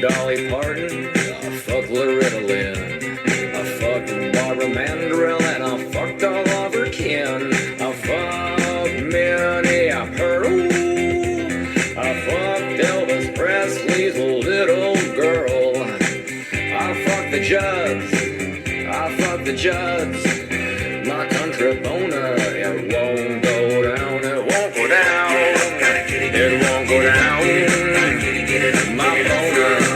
Dolly Parton, I fucked Loretta Lynn, I fucked Barbara Mandrell, and I fucked all of her kin. I fucked Minnie Peru, I fucked Elvis Presley's little girl. I fucked the Judds, I fucked the Judds. My country boner, it won't go down, it won't go down, it won't go down. My boner.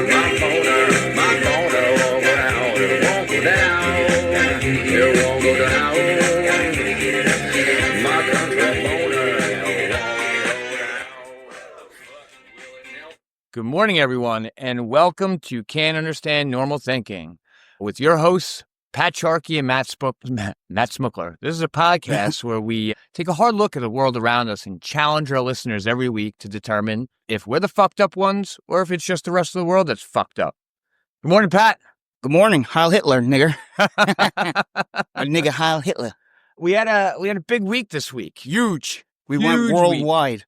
Good morning, everyone, and welcome to Can't Understand Normal Thinking with your hosts, Pat Sharkey and Matt Smookler. This is a podcast where we take a hard look at the world around us and challenge our listeners every week to determine if we're the fucked up ones or if it's just the rest of the world that's fucked up. Good morning, Pat. Good morning, Heil Hitler, nigger. A nigga Heil Hitler. We had a big week this week. Huge. We went worldwide.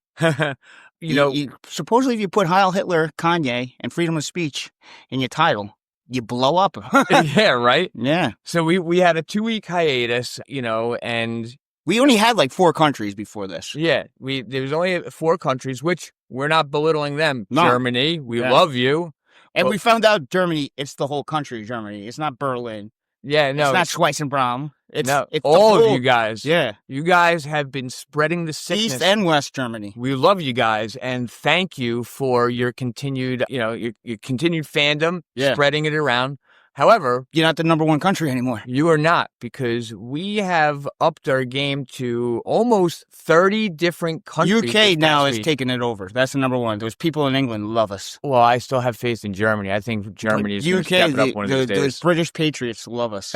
You know, supposedly if you put Heil Hitler, Kanye, and freedom of speech in your title, you blow up. Yeah, right? Yeah. So we had a 2-week hiatus, and we only had like 4 countries before this. Yeah, there was only 4 countries, which we're not belittling them. No. Germany, we love you. And we found out Germany, it's the whole country, Germany. It's not Berlin. Yeah, no. It's not Schweizenbraum. It's all of you guys. Yeah. You guys have been spreading the sickness. East and West Germany. We love you guys, and thank you for your continued, your continued fandom, spreading it around. However, you're not the number 1 country anymore. You are not, because we have upped our game to almost 30 different countries. UK now is taking it over. That's the number 1. Those people in England love us. Well, I still have faith in Germany. I think Germany is going to step it up one of these days. Those British patriots love us.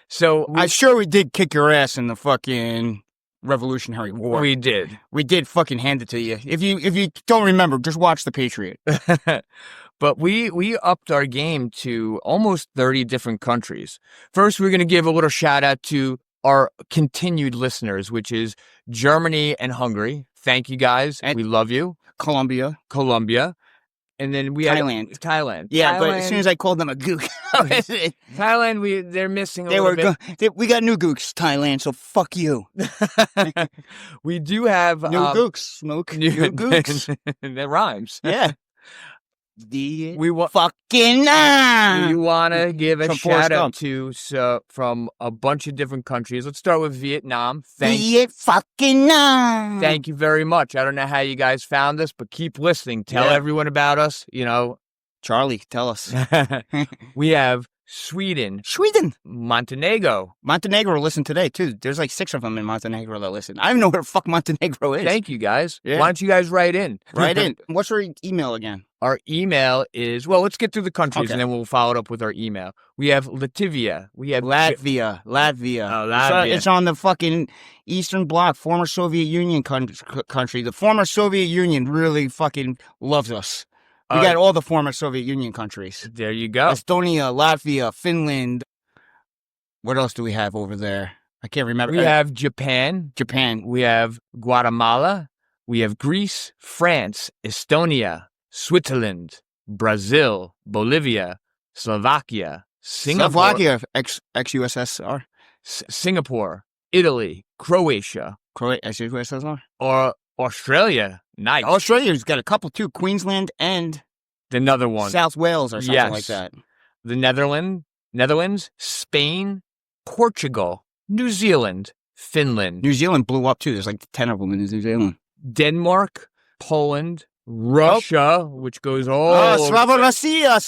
So I'm sure we did kick your ass in the fucking Revolutionary War. We did. We did fucking hand it to you. If you don't remember, just watch The Patriot. But we upped our game to almost 30 different countries. First, we're going to give a little shout out to our continued listeners, which is Germany and Hungary. Thank you guys. And we love you. Colombia. And then we Thailand. had Thailand. Yeah, Thailand. But as soon as I called them a gook. Thailand, they're missing a little bit. We got new gooks, Thailand, so fuck you. We do have new gooks, Smoke. New gooks. That rhymes. Yeah. We want to give a shout out to from a bunch of different countries. Let's start with Vietnam. Thank you very much. I don't know how you guys found us, but keep listening. Tell everyone about us. Charlie, tell us. We have Sweden, Montenegro listen today too. There's like 6 of them in Montenegro that listen. I don't even know where the fuck Montenegro is. Thank you guys. Yeah. Why don't you guys write in? What's our email again? Our email is, let's get through the countries and then we'll follow it up with our email. We have Latvia. We have Latvia. Oh, Latvia. It's on the fucking Eastern Bloc, former Soviet Union country. The former Soviet Union really fucking loves us. We got all the former Soviet Union countries. There you go. Estonia, Latvia, Finland. What else do we have over there? I can't remember. We have Japan. We have Guatemala. We have Greece, France, Estonia, Switzerland, Brazil, Bolivia, Slovakia, Singapore. ex-USSR. Singapore, Italy, Croatia. Ex-USSR? Or Australia. Nice. Australia's got a couple too. Queensland and another one. South Wales or something like that. The Netherlands, Spain, Portugal, New Zealand, Finland. New Zealand blew up too. There's like 10 of them in New Zealand. Denmark, Poland, Russia, which goes all Slava Russia.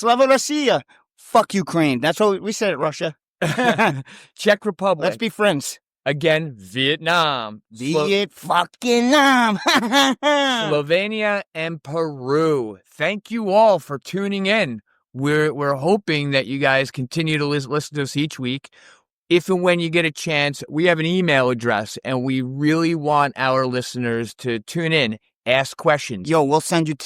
Fuck Ukraine. That's what we said at Russia. Czech Republic. Let's be friends. Again, Vietnam. Slovenia and Peru. Thank you all for tuning in. We're hoping that you guys continue to listen to us each week. If and when you get a chance, we have an email address, and we really want our listeners to tune in, ask questions. Yo, we'll send you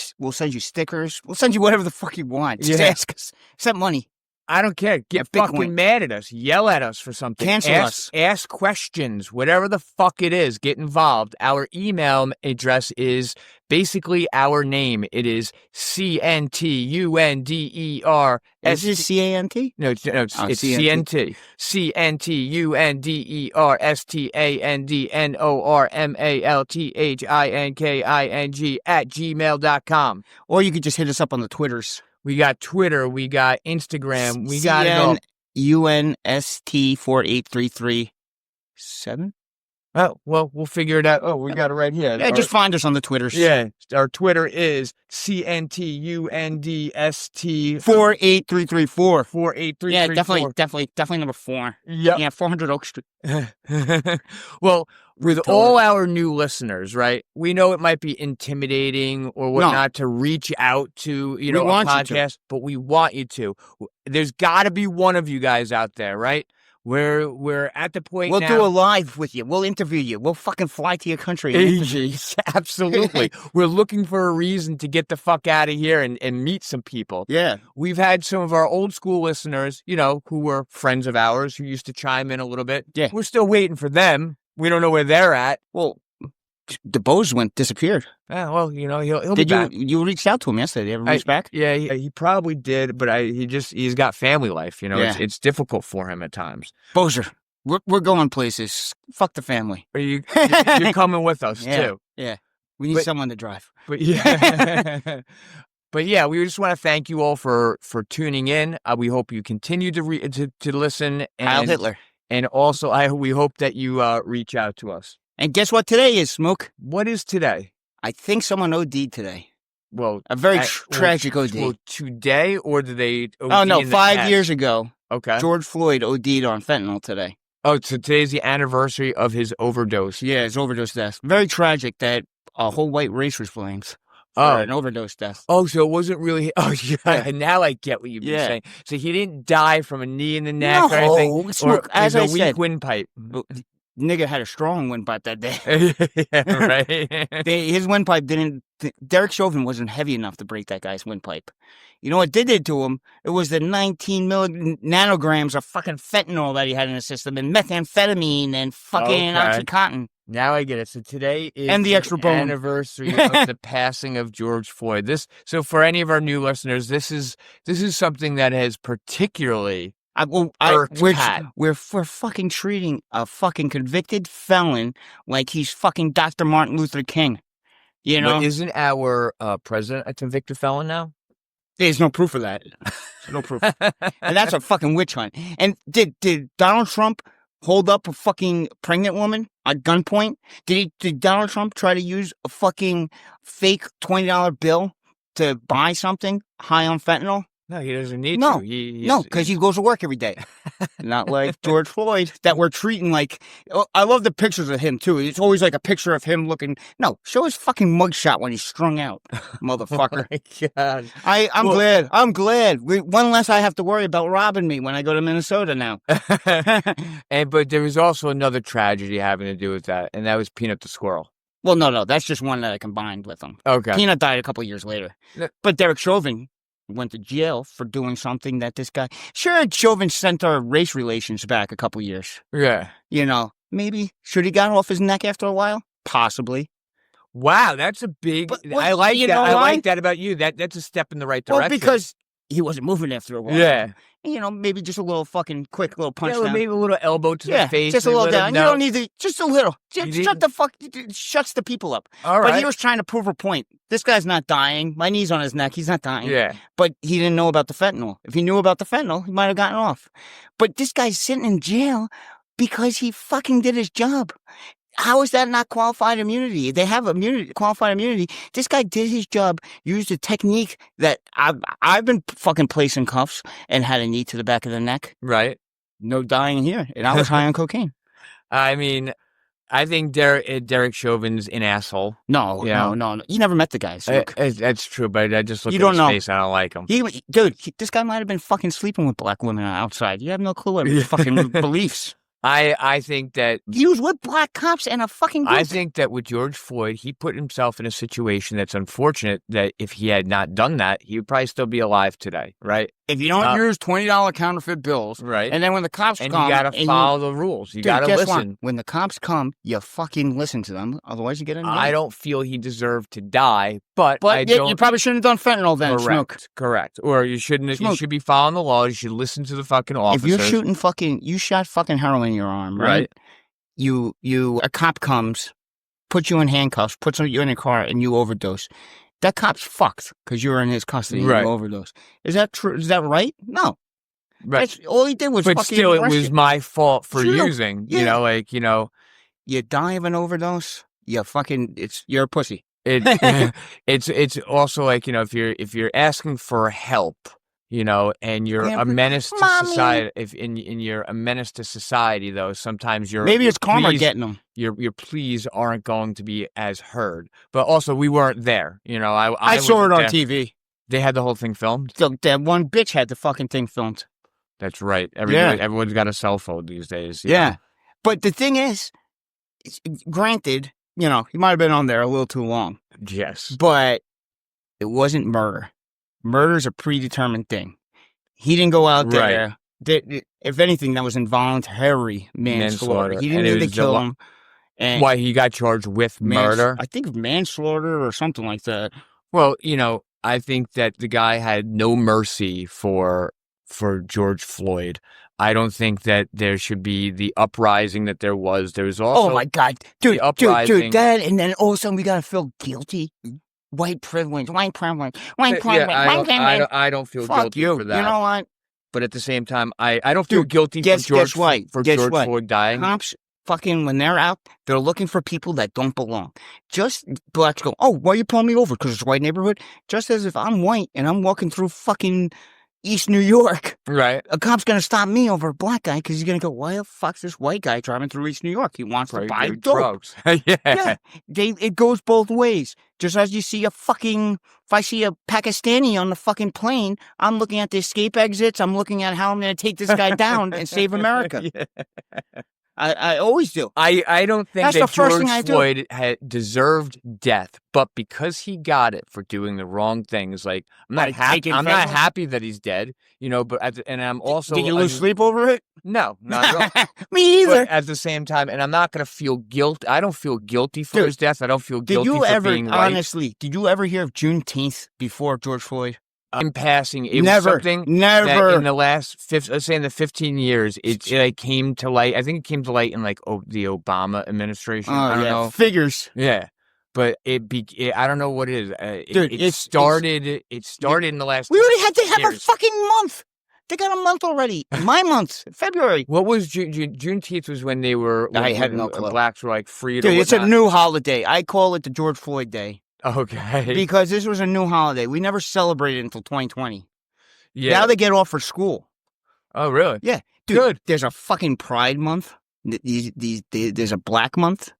stickers. We'll send you whatever the fuck you want. Just ask us. Send money. I don't care. Get Bitcoin. fucking mad at us. Yell at us for something. Cancel us. Ask questions. Whatever the fuck it is, get involved. Our email address is basically our name. It is CNTUNDER. Is it CANT? No, it's CNT. CNTUNDERSTANDERMALTHINking Or you could just hit us up on the Twitters. We got Twitter, we got Instagram, we got it all. CNUNST48337. Oh, well, we'll figure it out. Oh, we got it right here. Yeah, just find us on the Twitters. Yeah, our Twitter is CNTUNDST 48334. 48334. Yeah, definitely number 4. Yep. Yeah, 400 Oak Street. Well, with all our new listeners, right? We know it might be intimidating or whatnot to reach out to, a podcast, but we want you to. There's got to be one of you guys out there, right? We're at the point We'll now. do a live with you. We'll interview you. We'll fucking fly to your country and interview you. Absolutely. We're looking for a reason to get the fuck out of here and meet some people. Yeah. We've had some of our old school listeners, who were friends of ours who used to chime in a little bit. Yeah. We're still waiting for them. We don't know where they're at. Well, the Bose disappeared. Well, he'll be back. You reached out to him yesterday? Did you ever reach back? Yeah, he probably did, but he's got family life. Yeah. It's difficult for him at times. Bozer, we're going places. Fuck the family. You're coming with us too. Yeah, we need someone to drive. But yeah, but yeah, we just want to thank you all for tuning in. We hope you continue to listen. And, Heil Hitler. And also, we hope that you reach out to us. And guess what today is, Smoke? What is today? I think someone OD'd today. Well, a very tragic OD. Well, today, or did they OD Oh, no, in the 5 past? years ago. Okay. George Floyd OD'd on fentanyl today. Oh, so today's the anniversary of his overdose. Yeah, his overdose death. Very tragic that a whole white race was blamed for an overdose death. Oh, so it wasn't really... Oh, yeah, now I get what you've been saying. So he didn't die from a knee in the neck or anything? Smoke, as I said, weak windpipe. Nigga had a strong windpipe that day. Yeah, right. His windpipe didn't... Derek Chauvin wasn't heavy enough to break that guy's windpipe. You know what did it to him? It was the 19 nanograms of fucking fentanyl that he had in his system, and methamphetamine, and fucking Oxycontin. Now I get it. So today is and the extra bone anniversary of the passing of George Floyd. So for any of our new listeners, this is something that has particularly... We're fucking treating a fucking convicted felon like he's fucking Dr. Martin Luther King. You know? But isn't our president a convicted felon now? There's no proof of that. No proof. And that's a fucking witch hunt. And did Donald Trump hold up a fucking pregnant woman at gunpoint? Did Donald Trump try to use a fucking fake $20 bill to buy something high on fentanyl? No, he doesn't need to. No, because he goes to work every day. Not like George Floyd that we're treating like... Oh, I love the pictures of him, too. It's always like a picture of him looking... No, show his fucking mugshot when he's strung out, motherfucker. Oh, my God. I'm glad. One less I have to worry about robbing me when I go to Minnesota now. But there was also another tragedy having to do with that, and that was Peanut the squirrel. Well, no, that's just one that I combined with him. Okay. Peanut died a couple of years later. But Derek Chauvin went to jail for doing something that this guy... Sure, Chauvin sent our race relations back a couple years. Yeah. Maybe. Should he got off his neck after a while? Possibly. Wow, that's a big... I like that. I like that about you. That's a step in the right direction. Well, because he wasn't moving after a while. Yeah. Maybe just a little fucking quick little punch down. Maybe a little elbow to the face. Just a little down. You don't need to... Just a little. Shuts the people up. All right. But he was trying to prove a point. This guy's not dying. My knee's on his neck. He's not dying. Yeah. But he didn't know about the fentanyl. If he knew about the fentanyl, he might have gotten off. But this guy's sitting in jail because he fucking did his job. How is that not qualified immunity? They have qualified immunity. This guy did his job, used a technique that I've been fucking placing cuffs and had a knee to the back of the neck. Right. No dying here. And I was high on cocaine. I mean, I think Derek Chauvin's an asshole. No. You never met the guy. So that's true, but I just look at his face. I don't like him. This guy might have been fucking sleeping with black women outside. You have no clue what his fucking beliefs. I think that... He was with black cops and a fucking group. I think that with George Floyd, he put himself in a situation that's unfortunate, that if he had not done that, he would probably still be alive today, right? If you don't use $20 counterfeit bills, Right. and then when the cops And come, you got to follow the rules. You got to guess what? listen. When the cops come, you fucking listen to them. Otherwise, you get in. I don't feel he deserved to die, but you probably shouldn't have done fentanyl then. Correct. Or you shouldn't. You should be following the law. You should listen to the fucking officers. If you're you shot fucking heroin in your arm, right? A cop comes, puts you in handcuffs, puts you in a car, and you overdose. That cop's fucked because you were in his custody and you overdose. Is that true? Is that right? No. Right. All he did was but fucking still, it was my fault for using. Yeah. You die of an overdose, you're a pussy. It's also like, if you're asking for help, and you're a menace to society. And you're a menace to society, though, sometimes maybe it's karma getting them. Your pleas aren't going to be as heard. But also, we weren't there. I saw it on TV. They had the whole thing filmed. That one bitch had the fucking thing filmed. That's right. Everyone's got a cell phone these days. Yeah, but the thing is, granted, he might have been on there a little too long. Yes, but it wasn't murder. Murder's a predetermined thing. He didn't go out there. If anything, that was involuntary manslaughter. He didn't need to kill him. And why he got charged with murder? I think manslaughter or something like that. Well, I think that the guy had no mercy for George Floyd. I don't think that there should be the uprising that there was. There was also, oh my God, dude, that, and then all of a sudden we gotta feel guilty. White privilege. I don't feel guilty for that. You know what? But at the same time, I don't feel guilty for George Floyd dying. Cops fucking, when they're out, they're looking for people that don't belong. Just blacks go, oh, why are you pulling me over? Because it's a white neighborhood? Just as if I'm white and I'm walking through fucking East New York. Right. A cop's going to stop me over a black guy because he's going to go, why the fuck's this white guy driving through East New York? He wants to buy drugs. Yeah. It goes both ways. Just as you see if I see a Pakistani on the fucking plane, I'm looking at the escape exits. I'm looking at how I'm going to take this guy down and save America. Yeah. I always do. I don't think that George Floyd had deserved death, but because he got it for doing the wrong things, like I'm not happy that he's dead, But and I'm also. Did you lose sleep over it? No, not at all. Me either. But at the same time, and I'm not going to feel guilt. I don't feel guilty for his death. I don't feel guilty for being right. Honestly, did you ever hear of Juneteenth before George Floyd? In passing, it was something that in the last, let's say in the 15 years, it came to light. I think it came to light in the Obama administration. I don't know. Figures. Yeah. But I don't know what it is. It started in the last. We already had to have a fucking month. They got a month already. My month, February. What was Juneteenth? Was when they were. I had no clue. Blacks were free. Dude, it's a new holiday. I call it the George Floyd Day. Okay. Because this was a new holiday. We never celebrated until 2020. Yeah. Now they get off for school. Oh, really? Yeah. Dude, good. There's a fucking Pride Month. There's a Black Month.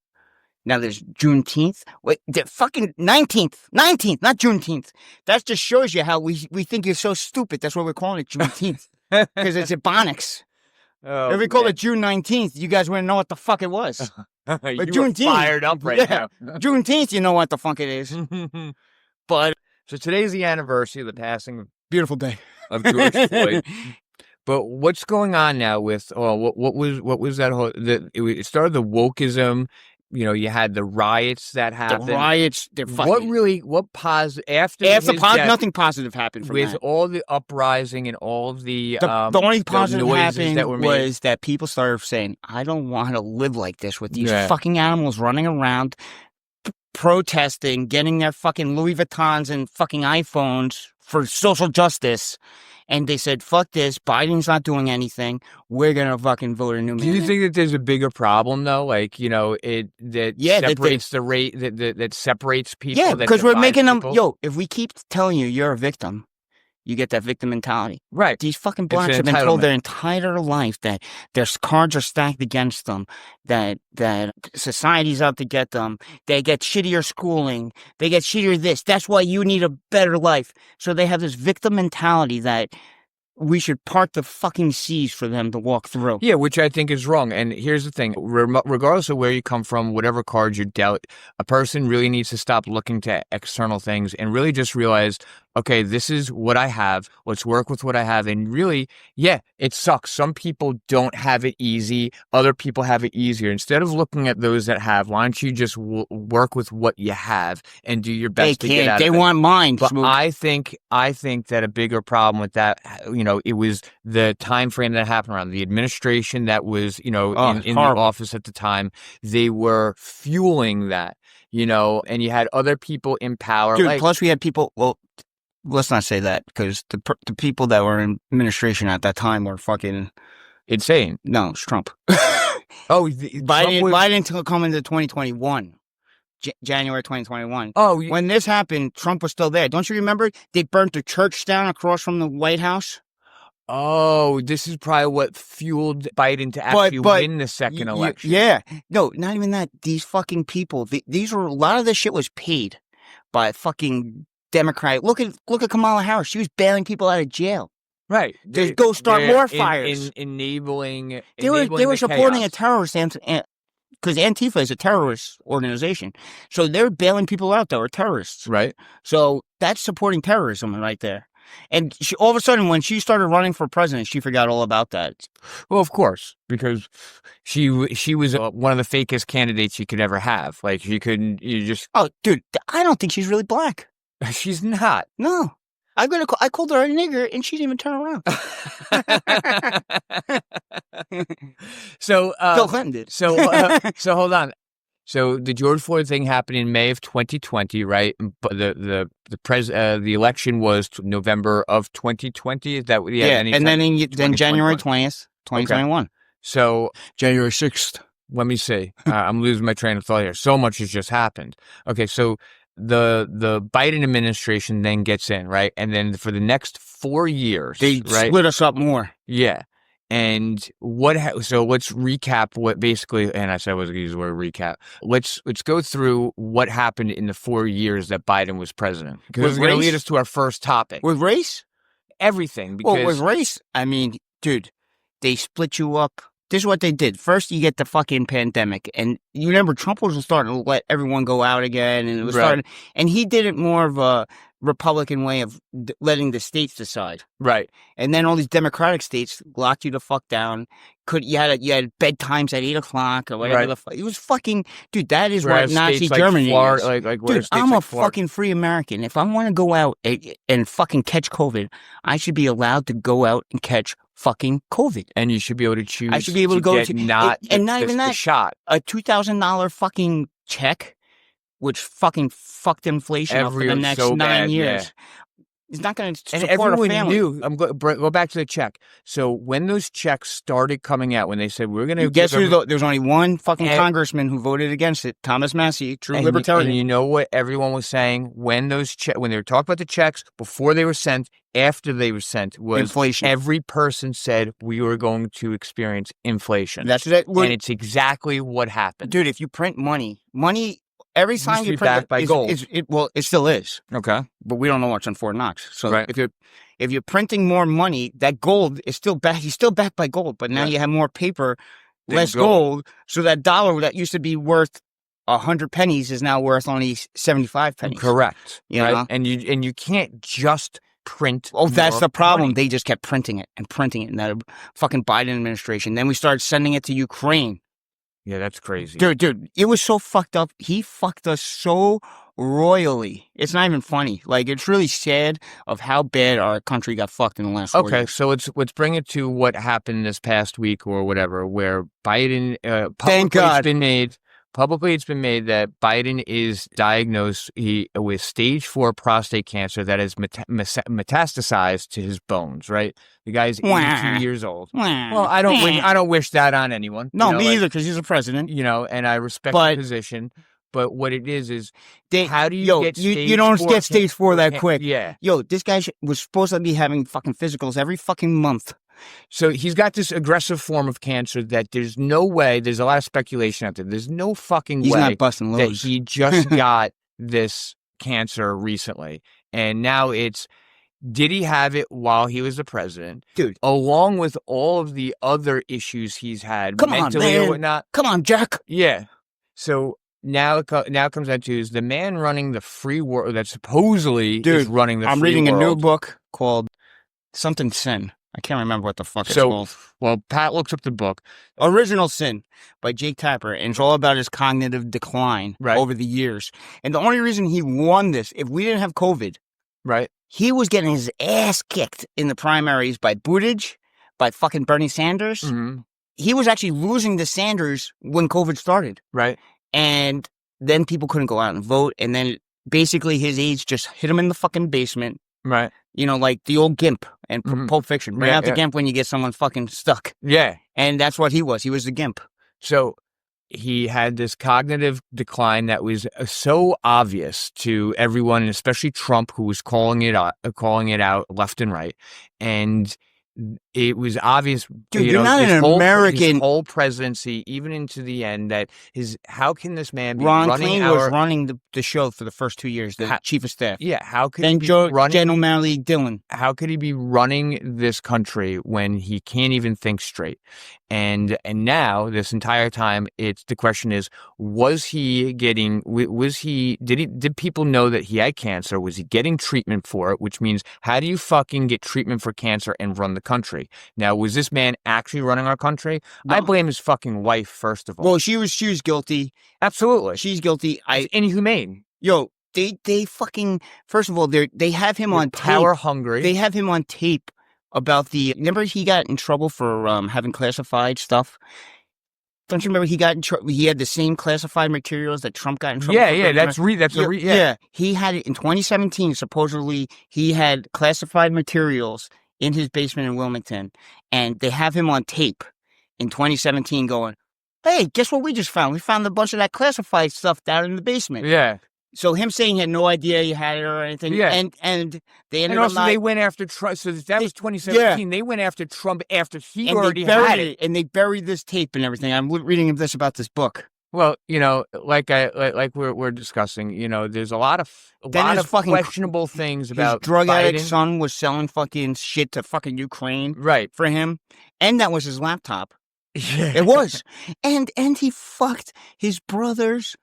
Now there's Juneteenth. Wait, the fucking 19th, not Juneteenth. That just shows you how we think you're so stupid. That's why we're calling it Juneteenth. Because it's Ebonics. Oh, if we called it June 19th, you guys wouldn't know what the fuck it was. But Juneteenth, fired up now. Juneteenth, you know what the fuck it is. But so today's the anniversary of the passing of beautiful day of George Floyd. But what's going on now with what was that whole it started the wokeism. You had the riots that happened. The riots, they're fucking. What positive after nothing positive happened from with that. all the uprising and all of the only positive happened that were made. Was that people started saying, I don't want to live like this with these fucking animals running around protesting, getting their fucking Louis Vuittons and fucking iPhones for social justice. And they said, fuck this, Biden's not doing anything, we're going to fucking vote a new man. Do you think that there's a bigger problem, though? Separates the rate, that separates people? Yeah, because we're making them, if we keep telling you you're a victim, you get that victim mentality. Right. These fucking blacks have been told their entire life that their cards are stacked against them, that society's out to get them, they get shittier schooling, they get shittier this. That's why you need a better life. So they have this victim mentality that we should part the fucking seas for them to walk through. Yeah, which I think is wrong. And here's the thing. Regardless of where you come from, whatever cards you're dealt, a person really needs to stop looking to external things and really just realize, okay, this is what I have. Let's work with what I have. And really, yeah, it sucks. Some people don't have it easy. Other people have it easier. Instead of looking at those that have, why don't you just work with what you have and do your best to get out of it? They want mine. But I think that a bigger problem with that, it was the time frame that happened around the administration that was, in the office at the time. They were fueling that, and you had other people in power. Dude, plus we had people, well, let's not say that, because the people that were in administration at that time were fucking insane. No, it's Trump. Biden to come into 2021. January 2021. When this happened, Trump was still there. Don't you remember? They burnt the church down across from the White House. Oh, this is probably what fueled Biden to actually win the second election. Yeah. No, not even that. These fucking people, a lot of this shit was paid by fucking Democrat. Look at Kamala Harris. She was bailing people out of jail. Right. Just go start more fires. Enabling They were supporting chaos. a terrorist, because Antifa is a terrorist organization. So they're bailing people out that were terrorists. Right. So that's supporting terrorism right there. And all of a sudden, when she started running for president, she forgot all about that. Well, of course, because she was one of the fakest candidates you could ever have. Like, Oh, dude, I don't think she's really black. She's not. No. I called her a nigger, and she didn't even turn around. So Bill Clinton did. So hold on. So the George Floyd thing happened in May of 2020, right? But the election was November of 2020. Is that and then January 20th, 2021. Okay. So January 6th. Let me see. I'm losing my train of thought here. So much has just happened. Okay, so the Biden administration then gets in, right? And then for the next 4 years, they split us up more. Yeah. And so let's recap what basically, and I said I was going to use the word recap. Let's go through what happened in the 4 years that Biden was president. Because it's going to lead us to our first topic. With race? Everything. Because, with race, I mean, dude, they split you up. This is what they did. First, you get the fucking pandemic. And you remember Trump was starting to let everyone go out again. And it was starting, and he did it more of a Republican way of letting the states decide. Right. And then all these Democratic states locked you the fuck down. You had bedtimes at 8:00 or whatever the fuck. It was fucking, dude, that is what Nazi Germany is. Dude, I'm a fucking free American. If I want to go out and fucking catch COVID, I should be allowed to go out and catch fucking COVID. And you should be able to choose. I should be able to go to not even that shot. A $2,000 fucking check, which fucking fucked inflation up for the next 9 years. Yeah. It's not going to support a family. And everyone knew. Go back to the check. So when those checks started coming out, when they said we're going to guess who? There's only one fucking congressman who voted against it, Thomas Massie, true libertarian. And you know what everyone was saying when they were talking about the checks before they were sent, after they were sent, was inflation. Every person said we were going to experience inflation. That's it. And it's exactly what happened, dude. If you print money. Every time you print backed by gold. It still is. Okay. But we don't know what's on Fort Knox. So if you're printing more money, that gold is still back. He's still backed by gold, but now you have more paper, less gold. So that dollar that used to be worth 100 pennies is now worth only 75 pennies. Correct. You know? And you can't just print. Oh, that's the problem. Money. They just kept printing it in that fucking Biden administration. Then we started sending it to Ukraine. Yeah, that's crazy. Dude, it was so fucked up. He fucked us so royally. It's not even funny. Like, it's really sad of how bad our country got fucked in the last 4 years. Okay, so let's bring it to what happened this past week or whatever, where Biden, thank God. Publicly, it's been made that Biden is diagnosed with stage 4 prostate cancer that has metastasized to his bones. Right, the guy's 82 years old. Well, I don't wish that on anyone. No, me either, because he's a president. And I respect the position. But what it is how do you get stage you don't 4 get stage 4 that quick. Yeah. This guy was supposed to be having fucking physicals every fucking month. So he's got this aggressive form of cancer that there's no way, there's a lot of speculation out there. There's no fucking way not busting loads. That he just got this cancer recently. And now it's Did he have it while he was the president? Dude. Along with all of the other issues he's had Come on, mentally man. or whatnot. Come on, Jack. Yeah. So now it comes down to is the man running the free world that supposedly is running the free world. I'm reading a new book called something Sin. I can't remember what the fuck it's called. Well, Pat looks up the book. Original Sin by Jake Tapper, and it's all about his cognitive decline over the years. And the only reason he won this, if we didn't have COVID, right, he was getting his ass kicked in the primaries by Buttigieg, by fucking Bernie Sanders. Mm-hmm. He was actually losing to Sanders when COVID started. Right. And then people couldn't go out and vote, and then basically his age just hit him in the fucking basement. Right. You know, like the old Gimp and Pulp Fiction. Bring out the Gimp when you get someone fucking stuck. Yeah. And that's what he was. He was the Gimp. So he had this cognitive decline that was so obvious to everyone, and especially Trump, who was calling it out left and right. And it was obvious, dude, you're not an American. His whole presidency, even into the end, that how can this man be Ron running Klain was running the show for the first 2 years, the chief of staff. Yeah, how could then he be running? Jen O'Malley Dillon. How could he be running this country when he can't even think straight? And now this entire time, the question is, did people know that he had cancer? Was he getting treatment for it? Which means, how do you fucking get treatment for cancer and run the country? Now, was this man actually running our country? No. I blame his fucking wife, first of all. Well, she was guilty. Absolutely. She's guilty. It's inhumane. Yo, they fucking, first of all, they have him on power tape. Hungry. They have him on tape about remember he got in trouble for having classified stuff? Don't you remember he got in trouble? He had the same classified materials that Trump got in trouble for? Yeah. He had it in 2017. Supposedly, he had classified materials in his basement in Wilmington, and they have him on tape in 2017 going, "Hey, guess what we just found? We found a bunch of that classified stuff down in the basement." Yeah. So him saying he had no idea he had it or anything. Yeah. And they ended and also up they went after Trump. So that was 2017. Yeah. They went after Trump after he already had it. And they buried this tape and everything. I'm reading this about this book. Well, like we're discussing, there's a lot of questionable things about his drug Biden. Addict son was selling fucking shit to fucking Ukraine, right? For him, and that was his laptop. Yeah. It was, and he fucked his brother's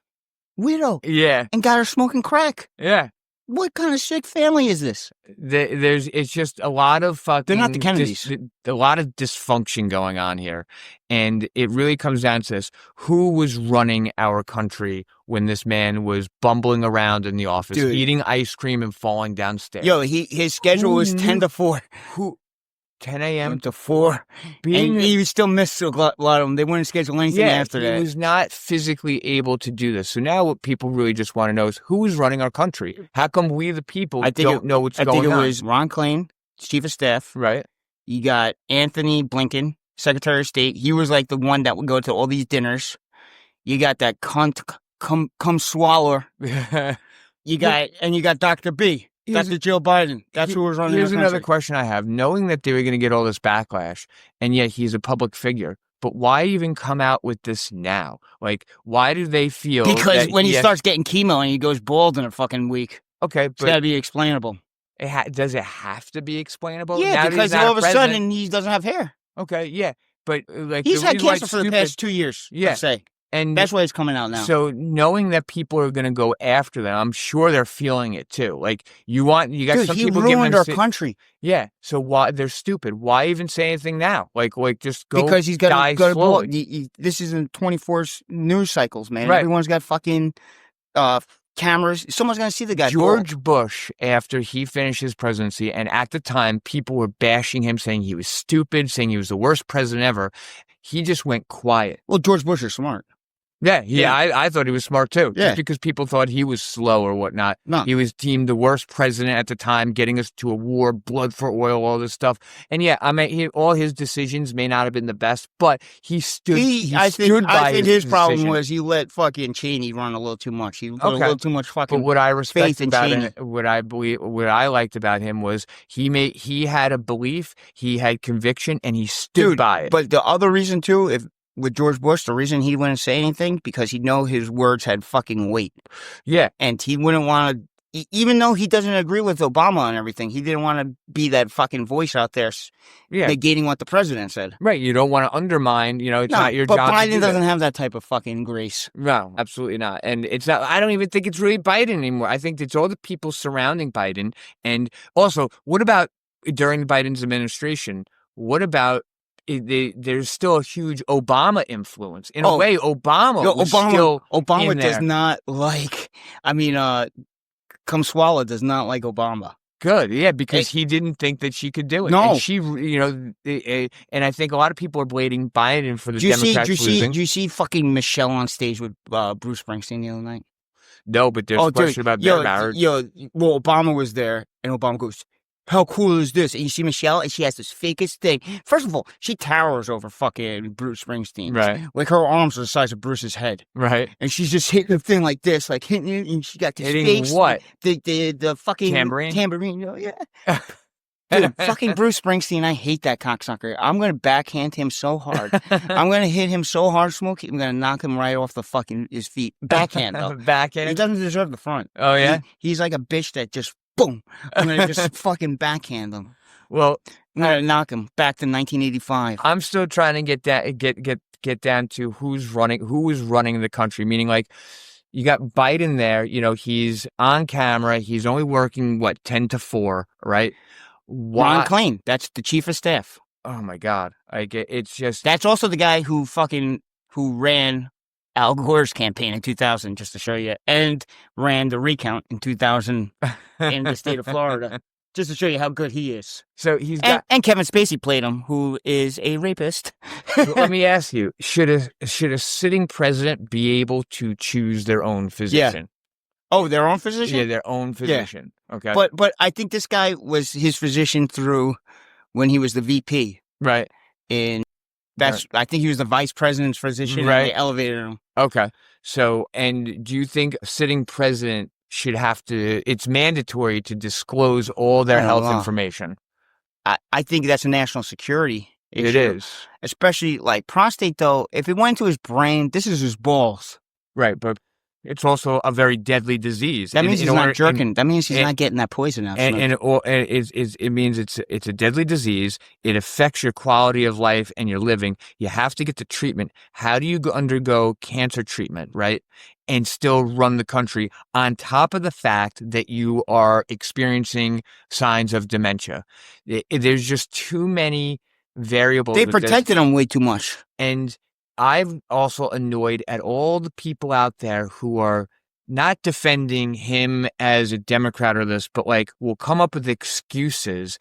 widow. Yeah, and got her smoking crack. Yeah. What kind of sick family is this? It's just a lot of fucking. They're not the Kennedys. A lot of dysfunction going on here, and it really comes down to this: who was running our country when this man was bumbling around in the office, eating ice cream and falling downstairs? Yo, his schedule was 10 to 4. 10 a.m. to 4. And he still missed a lot of them. They wouldn't schedule anything after that. He was not physically able to do this. So now what people really just want to know is who is running our country? How come we, the people, don't know what's going on? I think it was Ron Klain, chief of staff. Right. You got Anthony Blinken, Secretary of State. He was like the one that would go to all these dinners. You got that cunt, come swallower. You got Dr. B. Dr. Joe Biden. That's who was running. Here's another question I have. Knowing that they were going to get all this backlash, and yet he's a public figure, but why even come out with this now? Like, why do they feel? Because when he starts getting chemo and he goes bald in a fucking week. Okay, it's got to be explainable. Does it have to be explainable? Yeah, because all of a sudden he doesn't have hair. Okay, yeah, but like he's had cancer for the past 2 years. Yeah, let's say. And that's why it's coming out now. So knowing that people are going to go after them, I'm sure they're feeling it too. Like you got some people ruined our country. Yeah. So why they're stupid? Why even say anything now? Like just go because he's got to blow. This is in 24 news cycles, man. Right. Everyone's got fucking cameras. Someone's going to see the guy. George Bush, after he finished his presidency, and at the time people were bashing him, saying he was stupid, saying he was the worst president ever. He just went quiet. Well, George Bush is smart. Yeah. I thought he was smart too. Yeah. Just because people thought he was slow or whatnot. No. He was deemed the worst president at the time, getting us to a war, blood for oil, all this stuff. And I mean, all his decisions may not have been the best, but he stood. I think his problem was he let fucking Cheney run a little too much. He put a little too much fucking. But what I respect about Cheney. him, what I liked about him was he had a belief, he had conviction, and he stood by it. But the other reason too, with George Bush, the reason he wouldn't say anything, because he'd know his words had fucking weight. Yeah. And he wouldn't want to even though he doesn't agree with Obama and everything, he didn't want to be that fucking voice out there negating what the president said. Right. You don't want to undermine, it's not your but job. Biden doesn't have that type of fucking grace. No, absolutely not. And it's not, I don't even think it's really Biden anymore. I think it's all the people surrounding Biden. And also, what about during Biden's administration? What about there's still a huge Obama influence. In a way, Obama does not like, Kamswala does not like Obama. Good, yeah, because he didn't think that she could do it. No. And she, and I think a lot of people are blaming Biden for the Democrats losing. Did you see fucking Michelle on stage with Bruce Springsteen the other night? No, but there's a question about their marriage. Well, Obama was there, and Obama goes, "How cool is this?" And you see Michelle, and she has this fakest thing. First of all, she towers over fucking Bruce Springsteen. Right. Like, her arms are the size of Bruce's head. Right. And she's just hitting the thing like this, like hitting it, and she got this hitting what? The fucking tambourine. Yeah. Dude, fucking Bruce Springsteen, I hate that cocksucker. I'm going to backhand him so hard. I'm going to hit him so hard, Smokey, I'm going to knock him right off his feet. Backhand, though. Backhand? He doesn't deserve the front. Oh, yeah? He's like a bitch that just, boom. I'm going to just fucking backhand him. Well, I'm going to knock him back to 1985. I'm still trying to get down to who is running the country, meaning like, you got Biden there, he's on camera, he's only working, 10 to 4, right? Ron Klain, that's the chief of staff. Oh my God. It's just. That's also the guy who ran Al Gore's campaign in 2000, just to show you, and ran the recount in 2000 in the state of Florida, just to show you how good he is. So he's and Kevin Spacey played him, who is a rapist. Let me ask you, should a sitting president be able to choose their own physician? Yeah. Oh, their own physician? Yeah, their own physician. Yeah. Okay. But I think this guy was his physician through when he was the VP. Right. I think he was the vice president's physician, right? And they elevated him. Okay. So, and do you think a sitting president should it's mandatory to disclose all their health information? I think that's a national security issue. It is. Especially like prostate, though. If it went to his brain, this is his balls. Right, but it's also a very deadly disease. That means he's not jerking. That means he's not getting that poison out. And it means it's a deadly disease. It affects your quality of life and your living. You have to get the treatment. How do you undergo cancer treatment, right? And still run the country on top of the fact that you are experiencing signs of dementia. There's just too many variables. They protected him way too much. And I'm also annoyed at all the people out there who are not defending him as a Democrat or this, but will come up with excuses.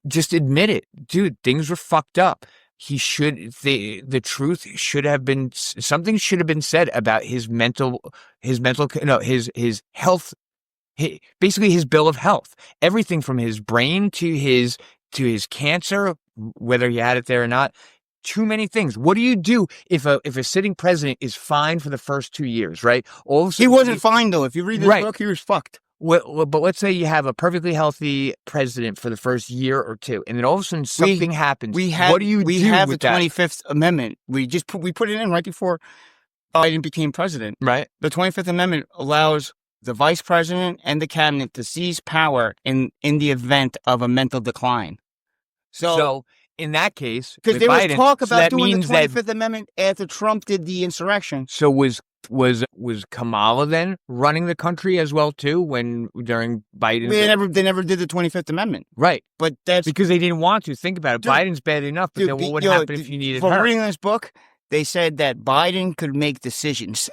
Just admit it. Dude, things were fucked up. The truth should have been, something should have been said about his health, basically his bill of health. Everything from his brain to his cancer, whether he had it there or not. Too many things. What do you do if a sitting president is fined for the first 2 years, right? All of a sudden, he wasn't fined, though. If you read this book, he was fucked. Well, but let's say you have a perfectly healthy president for the first year or two, and then all of a sudden something happens. What do you do with that? We have the 25th Amendment. We put it in right before Biden became president. Right. The 25th Amendment allows the vice president and the cabinet to seize power in the event of a mental decline. So in that case, because there was talk about doing the 25th Amendment after Trump did the insurrection. So was Kamala then running the country as well too during Biden? They never did the 25th Amendment, right? But that's because they didn't want to. Think about it. Biden's bad enough, but then what would happen if you needed her? For reading this book, they said that Biden could make decisions.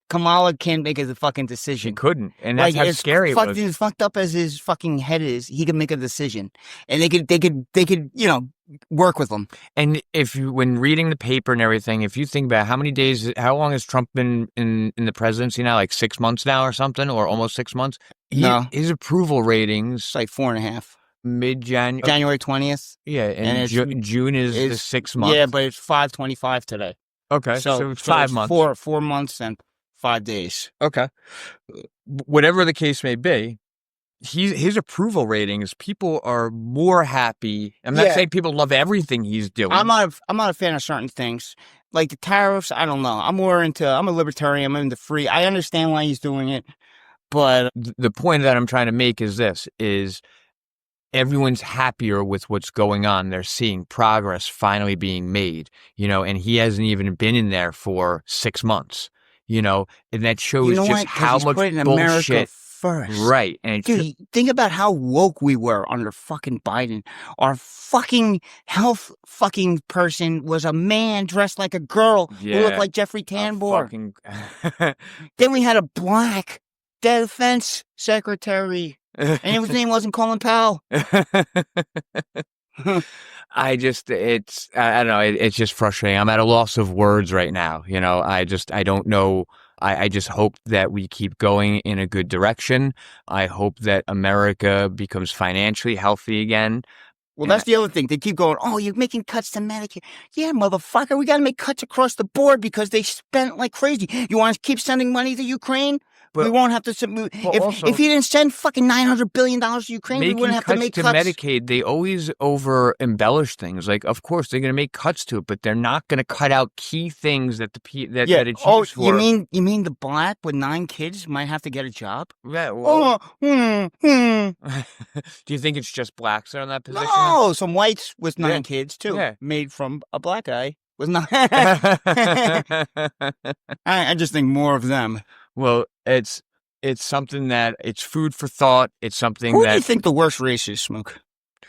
Kamala can't make a fucking decision. She couldn't, and that's how scary it was. As fucked up as his fucking head is, he could make a decision, and they could work with him. And when reading the paper and everything, if you think about how long has Trump been in the presidency now? 6 months now or something, or almost 6 months? His approval ratings 4.5. Mid-January. January 20th. Yeah, and June is the 6 months. Yeah, but it's 5/25 today. Okay, so it's 5 months. 4 months and 5 days. Okay. Whatever the case may be, his approval ratings, people are more happy. I'm not saying people love everything he's doing. I'm not a fan of certain things. Like the tariffs, I don't know. I'm a libertarian. I'm into free. I understand why he's doing it. But The point that I'm trying to make is this: is everyone's happier with what's going on. They're seeing progress finally being made, and he hasn't even been in there for 6 months, and that shows you know just what? 'Cause how he's much putting America bullshit. first. Right. And Dude, think about how woke we were under fucking Biden. Our fucking health fucking person was a man dressed like a girl who looked like Jeffrey Tambor. Then we had a black defense secretary, and his name wasn't Colin Powell. I don't know. It's just frustrating. I'm at a loss of words right now. I don't know. I just hope that we keep going in a good direction. I hope that America becomes financially healthy again. Well, that's the other thing. They keep going, oh, you're making cuts to Medicare. Yeah, motherfucker, we got to make cuts across the board because they spent like crazy. You want to keep sending money to Ukraine? We won't have to. If you didn't send fucking $900 billion to Ukraine, we wouldn't have to make cuts. Medicaid, they always over embellish things. Like, of course, they're going to make cuts to it, but they're not going to cut out key things that that it's used for. You mean the black with 9 kids might have to get a job? Yeah. Well, Do you think it's just blacks that are in that position? No, some whites with 9 kids too, made from a black guy was not. I just think more of them. Well, it's something that it's food for thought. It's something Who do you think the worst race is, Smoke?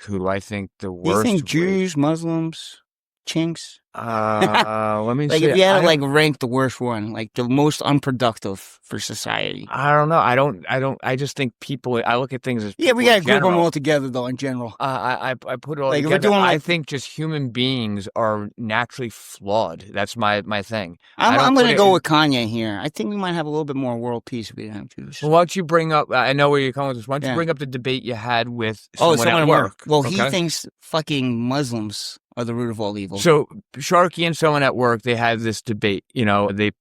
Who do I think the worst? You think Jews, Muslims, Chinks? Let me see. If you had to rank the worst one, like the most unproductive for society. I don't know. I just think people. I look at things as we gotta group them all together though. In general, I put it all together. I think just human beings are naturally flawed. That's my thing. I'm gonna go with Kanye here. I think we might have a little bit more world peace if we didn't have Jews. Well, why don't you bring up? I know where you're coming with this. Why don't you bring up the debate you had with someone at work? Well, he thinks fucking Muslims are the root of all evil. So Sharkey and someone at work, they had this debate. They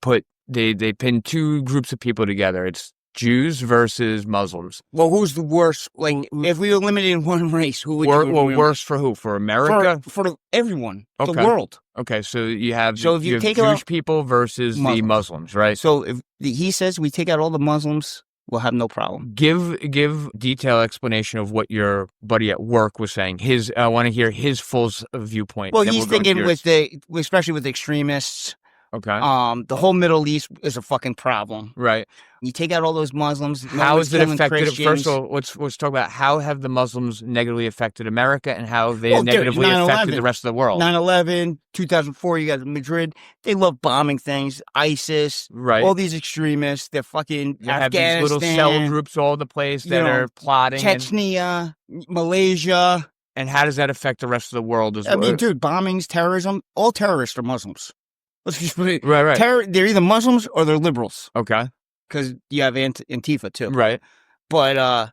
pinned 2 groups of people together. It's Jews versus Muslims. Well, who's the worst? Like, if we eliminated one race, who would you? Worse for who? For America? For everyone. The world. Okay, so you have take Jewish out people versus the Muslims, right? So if he says we take out all the Muslims, we'll have no problem. Give detailed explanation of what your buddy at work was saying. I want to hear his full viewpoint. Well, he's thinking especially with extremists. Okay. The whole Middle East is a fucking problem. Right. You take out all those Muslims. How has it affected? First of all, let's talk about how have the Muslims negatively affected America and how they negatively affected the rest of the world. 9/11, 2004. You got Madrid. They love bombing things. ISIS. Right. All these extremists. They're fucking Afghanistan. Have these little cell groups all over the place that are plotting. Chechnya, Malaysia. And how does that affect the rest of the world as well? I mean, dude, bombings, terrorism. All terrorists are Muslims. Let's just put it right. They're either Muslims or they're liberals. Okay. Because you have Antifa too. Right. But, I'm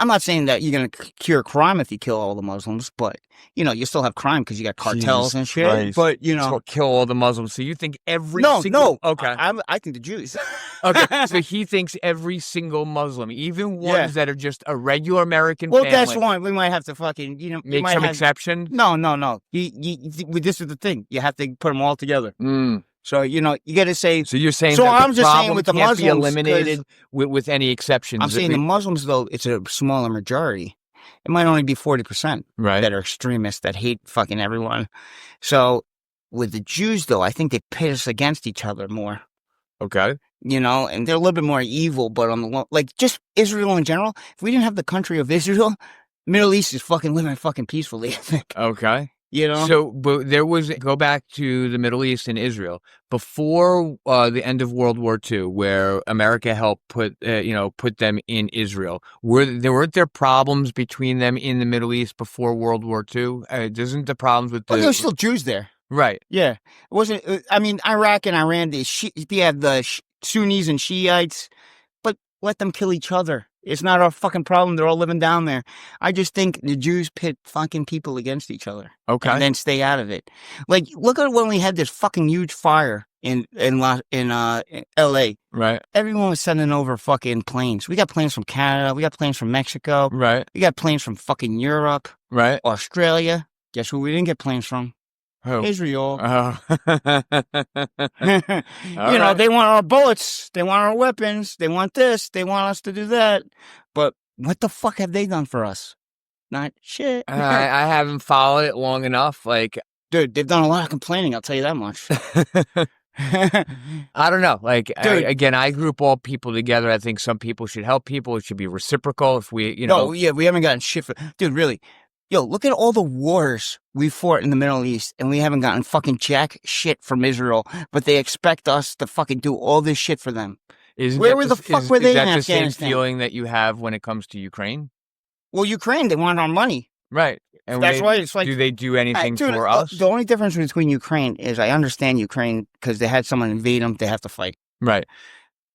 not saying that you're going to cure crime if you kill all the Muslims, but, you still have crime because you got cartels and shit. Christ. But, So kill all the Muslims. So you think every No. Okay. I think the Jews. Okay. So he thinks every single Muslim, even ones that are just a regular American family. Well, that's one. We might have to fucking, make some exception. No. This is the thing. You have to put them all together. So, you got to say. So you're saying so that I'm just saying with the Muslims. Be eliminated with any exceptions. I'm saying the Muslims, though, it's a smaller majority. It might only be 40% that are extremists that hate fucking everyone. So with the Jews, though, I think they pit us against each other more. Okay. And they're a little bit more evil, but on the just Israel in general, if we didn't have the country of Israel, Middle East is fucking living fucking peacefully, I think. Okay. So, but go back to the Middle East and Israel before the end of World War II, where America helped put them in Israel. Weren't there problems between them in the Middle East before World War II? Isn't the problems with there were still Jews there. Right. Yeah. It wasn't, Iraq and Iran, you have the Sunnis and Shiites, but let them kill each other. It's not our fucking problem. They're all living down there. I just think the Jews pit fucking people against each other. Okay. And then stay out of it. Like, look at when we had this fucking huge fire in L.A. Right. Everyone was sending over fucking planes. We got planes from Canada. We got planes from Mexico. Right. We got planes from fucking Europe. Right. Australia. Guess who we didn't get planes from? Who? Israel. Oh. They want our bullets. They want our weapons. They want this. They want us to do that. But what the fuck have they done for us? Not shit. I haven't followed it long enough. Like, dude, they've done a lot of complaining. I'll tell you that much. I don't know. Like, Dude. I group all people together. I think some people should help people. It should be reciprocal. If we, No, yeah, we haven't gotten shit for. Dude, really. Yo, look at all the wars we fought in the Middle East, and we haven't gotten fucking jack shit from Israel, but they expect us to fucking do all this shit for them. Where were the fuck were they in Afghanistan? Is that the same feeling that you have when it comes to Ukraine? Well, Ukraine, they want our money. Right. And that's why it's like... Do they do anything for us? The only difference between Ukraine is I understand Ukraine because they had someone invade them, they have to fight. Right.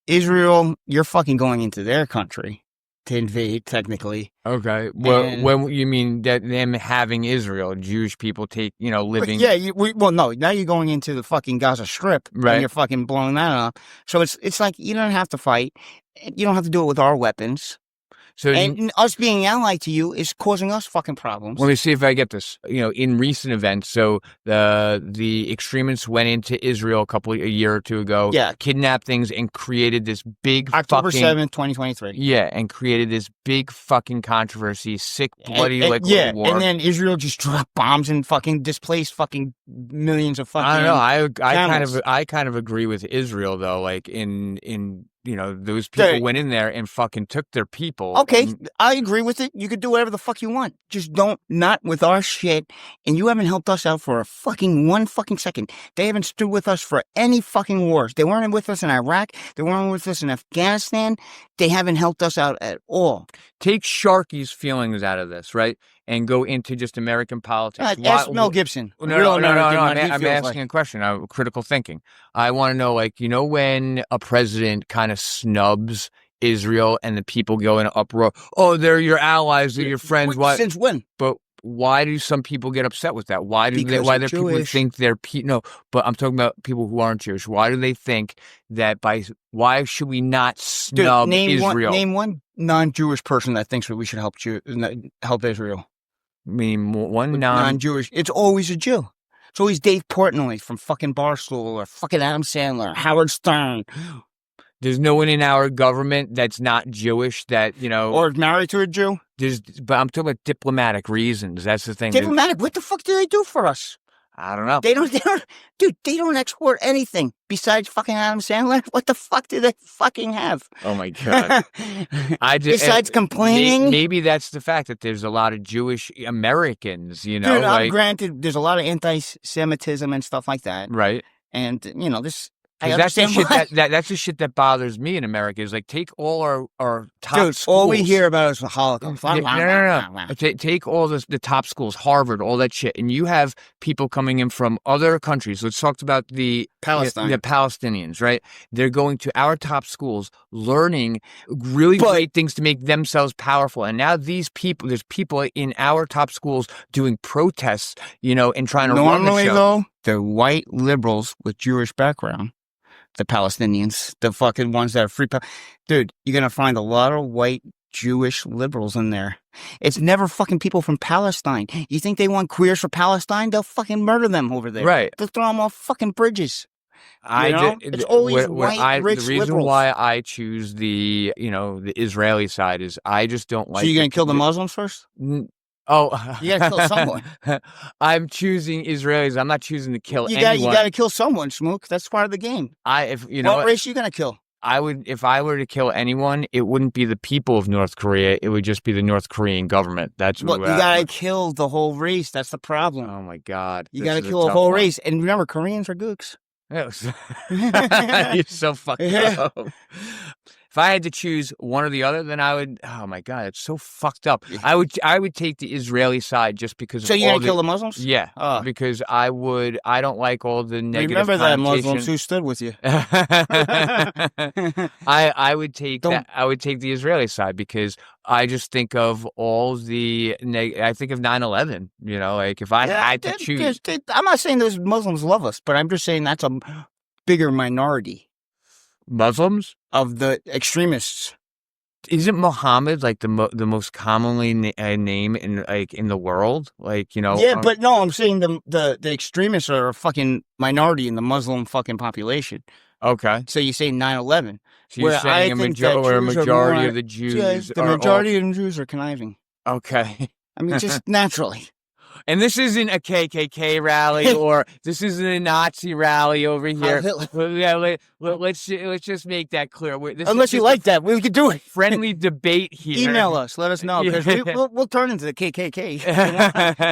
Israel, you're fucking going into their country to invade, technically. Okay. Well, when you mean that them having Israel, Jewish people living... Yeah, no, now you're going into the fucking Gaza Strip, right? And you're fucking blowing that up. So it's like, you don't have to fight. You don't have to do it with our weapons. So us being allied to you is causing us fucking problems. Let me see if I get this. In recent events, so the extremists went into Israel a year or two ago, kidnapped things and created this big October 7th, 2023. Yeah, and created this big fucking controversy, sick, bloody war. And then Israel just dropped bombs and fucking displaced fucking millions of fucking. I don't know. I kind of agree with Israel though. Like in those people went in there and fucking took their people. Okay, I agree with it. You could do whatever the fuck you want. Just not with our shit. And you haven't helped us out for one fucking second. They haven't stood with us for any fucking wars. They weren't with us in Iraq. They weren't with us in Afghanistan. They haven't helped us out at all. Take Sharkey's feelings out of this, right? And go into just American politics. Ask Mel Gibson. No. I'm asking a question. Critical thinking. I want to know, when a president kind of snubs Israel and the people go in uproar. Oh, they're your allies, they're your friends. Why? Since when? But why do some people get upset with that? Why do people think they're no? But I'm talking about people who aren't Jewish. Why do they think that why should we not snub Israel? Name one non-Jewish person that thinks that we should help Israel. I mean, one non-Jewish. It's always a Jew. It's always Dave Portnoy from fucking Barstool or fucking Adam Sandler, or Howard Stern. There's no one in our government that's not Jewish that, or married to a Jew. But I'm talking about diplomatic reasons. That's the thing. Diplomatic? What the fuck do they do for us? I don't know. They don't export anything besides fucking Adam Sandler. What the fuck do they fucking have? Oh my God. Besides complaining? Maybe that's the fact that there's a lot of Jewish Americans, Dude, I'm granted, there's a lot of anti-Semitism and stuff like that. Right. And, this... That's the shit that's the shit that bothers me in America is take all our top schools. All we hear about is the Holocaust. No. Take all the top schools, Harvard, all that shit, and you have people coming in from other countries. Let's talk about the Palestinians, right? They're going to our top schools, learning really great things to make themselves powerful. And now there's people in our top schools doing protests, and trying to run the show. Normally, though, they're white liberals with Jewish background. The Palestinians, the fucking ones that are free. Dude, you're going to find a lot of white Jewish liberals in there. It's never fucking people from Palestine. You think they want queers for Palestine? They'll fucking murder them over there. Right. They'll throw them off fucking bridges. It's always white, rich The reason liberals. why I choose the Israeli side is I just don't like... So you're going to kill the Muslims first? Oh, you gotta kill someone. I'm choosing Israelis. I'm not choosing to kill anyone. You gotta kill someone, Smook. That's part of the game. What race are you gonna kill? If I were to kill anyone, it wouldn't be the people of North Korea. It would just be the North Korean government. That's what you gotta kill the whole race. That's the problem. Oh my God. You gotta kill the whole race. And remember, Koreans are gooks. You're so fucked up. If I had to choose one or the other, then I would. Oh my God, it's so fucked up. I would take the Israeli side just because. So you're gonna kill the Muslims? Yeah, because I would. I don't like all the negative. Remember that Muslims who stood with you. I would take that. I would take the Israeli side because I just think of all the. I think of 9/11. If I had to choose. I'm not saying those Muslims love us, but I'm just saying that's a bigger minority. Muslims? Of the extremists. Isn't Muhammad like the most commonly name in the world? Like, Yeah, but no, I'm saying the extremists are a fucking minority in the Muslim fucking population. Okay. So you say 9/11. So you're where saying I think that a Jews are majority more, of the Jews the are majority of the Jews are conniving. okay. I mean, just naturally. And this isn't a KKK rally or this isn't a Nazi rally over here. Let's just make that clear. Unless you like that, we could do it. Friendly debate here. Email us. Let us know because we'll turn into the KKK.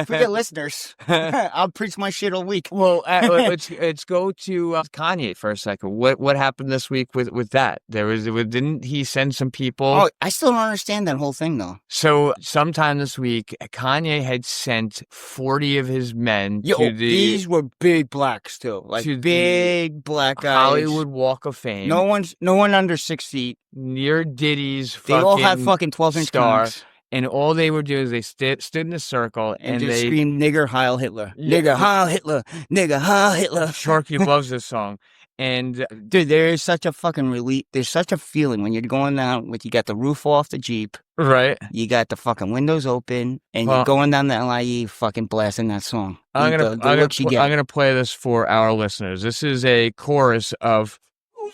If we get listeners, I'll preach my shit all week. Well, let's go to Kanye for a second. What happened this week with that? Didn't he send some people? Oh, I still don't understand that whole thing though. So sometime this week, Kanye had sent 40 of his men to these were big blacks too, like big black guys. Hollywood Walk of Fame. No one under 6 feet. Near Diddy's They all have fucking 12-inch star. cocks. And all they would do is they stood in a circle and just they screamed, "Nigger Heil Hitler, nigger Heil Hitler, nigger Heil Hitler." Sharkey loves this song. And dude, there is such a fucking relief. There's such a feeling when you're going down you got the roof off the Jeep. Right. You got the fucking windows open and you're going down the LIE fucking blasting that song. I'm gonna play this for our listeners. This is a chorus of I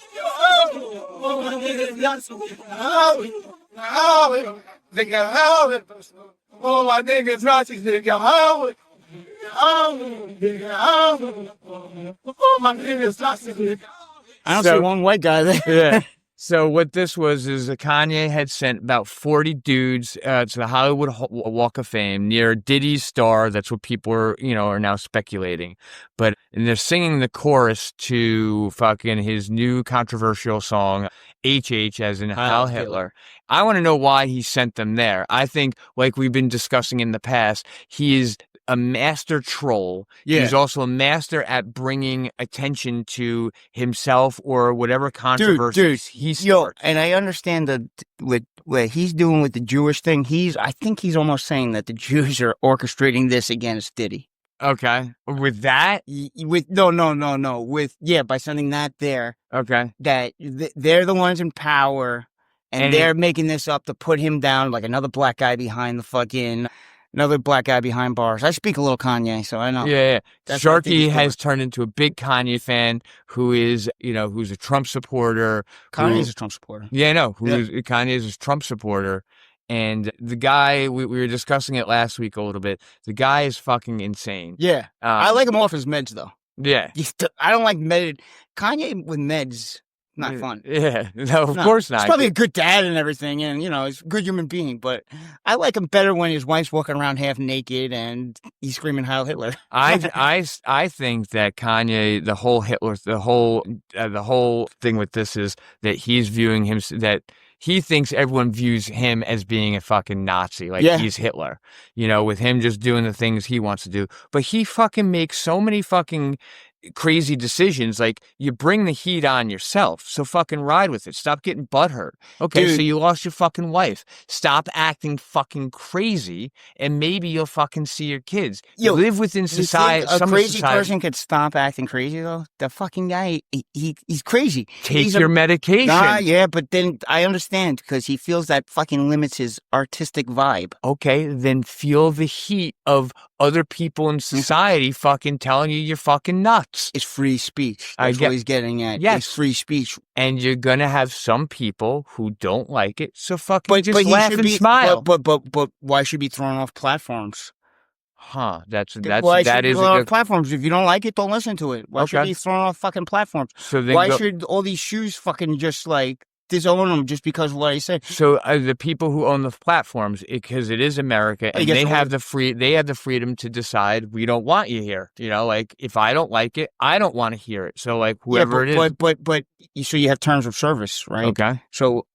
don't see one white guy there. Yeah. So what this was is Kanye had sent about 40 dudes to the Hollywood Walk of Fame near Diddy's star. That's what people are now speculating. And they're singing the chorus to fucking his new controversial song, HH, as in Heil Hitler. I want to know why he sent them there. I think, like we've been discussing in the past, he is a master troll. Yeah. He's also a master at bringing attention to himself or whatever controversies he starts. And I understand with what he's doing with the Jewish thing. I think he's almost saying that the Jews are orchestrating this against Diddy. Okay. With that? By sending that there. Okay. That they're the ones in power and they're making this up to put him down like another black guy behind another black guy behind bars. I speak a little Kanye, so I know. Yeah. Sharkey has turned into a big Kanye fan who's a Trump supporter. Kanye's a Trump supporter. Yeah, no. Kanye is a Trump supporter. And the guy, we were discussing it last week a little bit. The guy is fucking insane. Yeah. I like him off his meds, though. Yeah. I don't like Kanye with meds. Not fun. Yeah, no, of course not. He's probably a good dad and everything, and he's a good human being. But I like him better when his wife's walking around half naked and he's screaming Heil Hitler. I think that Kanye, the whole Hitler, the whole thing with this is that he's viewing him that he thinks everyone views him as being a fucking Nazi, like he's Hitler. With him just doing the things he wants to do, but he fucking makes so many fucking crazy decisions. Like, you bring the heat on yourself, so fucking ride with it. Stop getting butthurt. Okay, dude. So you lost your fucking wife. Stop acting fucking crazy, and maybe you'll fucking see your kids. You live within society. A crazy person could stop acting crazy, though? The fucking guy, he's crazy. Take your medication. Yeah, but then I understand, because he feels that fucking limits his artistic vibe. Okay, then feel the heat of other people in society fucking telling you you're fucking nuts. It's free speech. That's what he's getting at. Yes. It's free speech. And you're going to have some people who don't like it, so fucking just laugh and smile. But why should he be thrown off platforms? Huh, that is a platforms. If you don't like it, don't listen to it. Why should he be thrown off fucking platforms? So why should all these shoes fucking just like disown them just because of what I say? So the people who own the platforms, because it is America, and they have the freedom to decide, we don't want you here. Like, if I don't like it, I don't want to hear it. So like, whoever it is. But so you have terms of service, right? Okay. So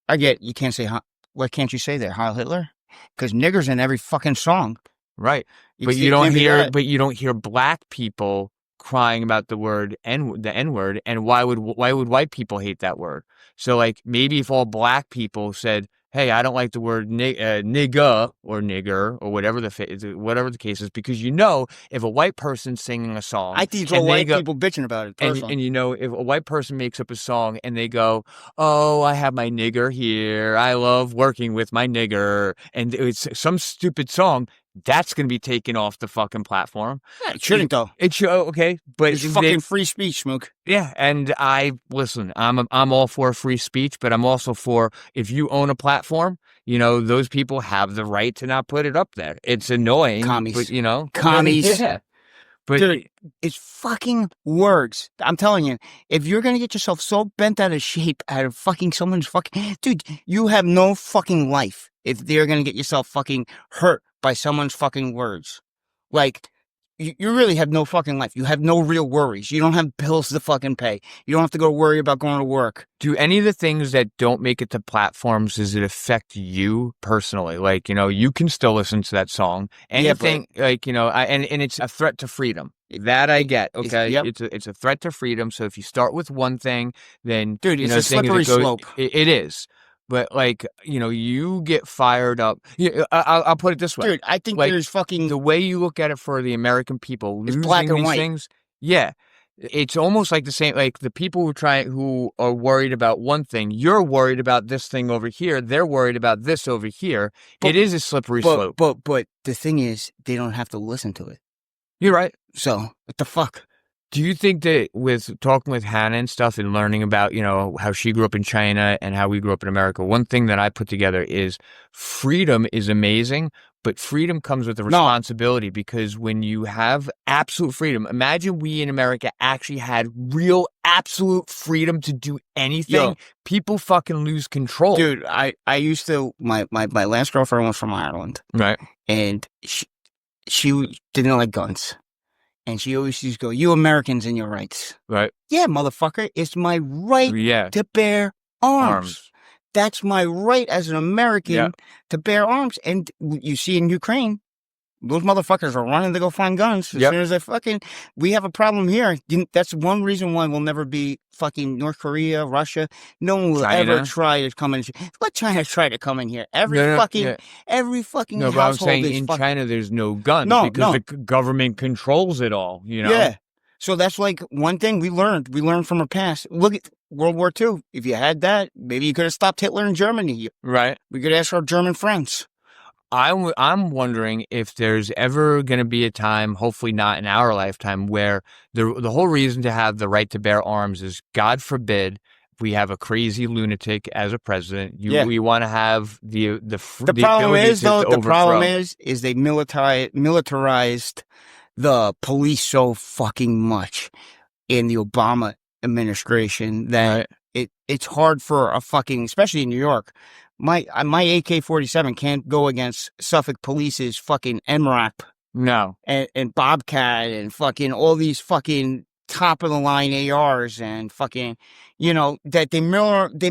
I get, you can't say, what can't you say there? Heil Hitler? Because nigger's in every fucking song. Right. But you don't hear black people crying about the N-word, and why would white people hate that word? So like, maybe if all black people said hey, I don't like the word nigga or nigger or whatever the case is, because if a white person's singing a song, I think it's all white people bitching about it personally. and if a white person makes up a song and they go, oh, I have my nigger here, I love working with my nigger, and it's some stupid song, that's going to be taken off the fucking platform. Yeah, it shouldn't though. It should, okay, but it's fucking free speech, Smook. Yeah, and I'm all for free speech, but I'm also for, if you own a platform, those people have the right to not put it up there. It's annoying, commies. But commies. Yeah. But dude, it's fucking words. I'm telling you, if you're gonna get yourself so bent out of shape out of fucking someone's fucking dude, you have no fucking life if they're gonna get yourself fucking hurt by someone's fucking words. Like, you really have no fucking life. You have no real worries. You don't have bills to fucking pay. You don't have to go worry about going to work. Do any of the things that don't make it to platforms, does it affect you personally? Like, you can still listen to that song. Anything, and it's a threat to freedom. That I get, okay? It's a threat to freedom. So if you start with one thing, then... Dude, it's a slippery slope. It is. But, you get fired up. I'll put it this way. Dude, I think there's fucking... The way you look at it for the American people, it's black and white. Things, yeah. It's almost like the same, like the people who are worried about one thing, you're worried about this thing over here, they're worried about this over here. It is a slippery slope. But the thing is, they don't have to listen to it. You're right. So, what the fuck? Do you think that with talking with Hannah and stuff and learning about, how she grew up in China and how we grew up in America, one thing that I put together is freedom is amazing, but freedom comes with a responsibility, because when you have absolute freedom, imagine we in America actually had real absolute freedom to do anything. People fucking lose control. Dude, I used to, my last girlfriend was from Ireland. Right. And she didn't like guns. And she always used to go, you Americans and your rights. Right. Yeah, motherfucker. It's my right to bear arms. That's my right as an American to bear arms. And you see in Ukraine, those motherfuckers are running to go find guns as soon as they fucking... We have a problem here. That's one reason why we'll never be fucking North Korea, Russia. No one will ever try to come in. Let China try to come in here. Every fucking No, but I'm saying in China there's no guns because the government controls it all, Yeah. So that's like one thing we learned. We learned from our past. Look at World War II. If you had that, maybe you could have stopped Hitler in Germany. Right. We could ask our German friends. I'm wondering if there's ever going to be a time, hopefully not in our lifetime, where the whole reason to have the right to bear arms is, God forbid, we have a crazy lunatic as a president. We want to have the problem is though. The problem is they militarized the police so fucking much in the Obama administration that it's hard for a fucking, especially in New York. My AK-47 can't go against Suffolk Police's fucking MRAP. No. And Bobcat and fucking all these fucking top-of-the-line ARs and fucking, that they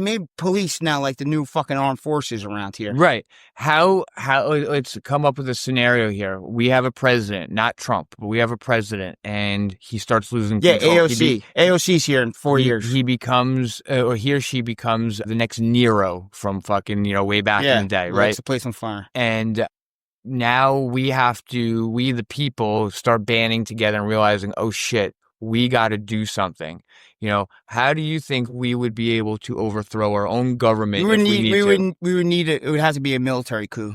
made police now like the new fucking armed forces around here. Right. How let's come up with a scenario here. We have a president, not Trump, but we have a president, and he starts losing control. AOC. AOC's here in 4 years. He becomes, or he or she becomes the next Nero from fucking, way back in the day, right? Lights the place on fire. And now we the people, start banding together and realizing, oh shit, we got to do something. How do you think we would be able to overthrow our own government? We would need it would have to be a military coup.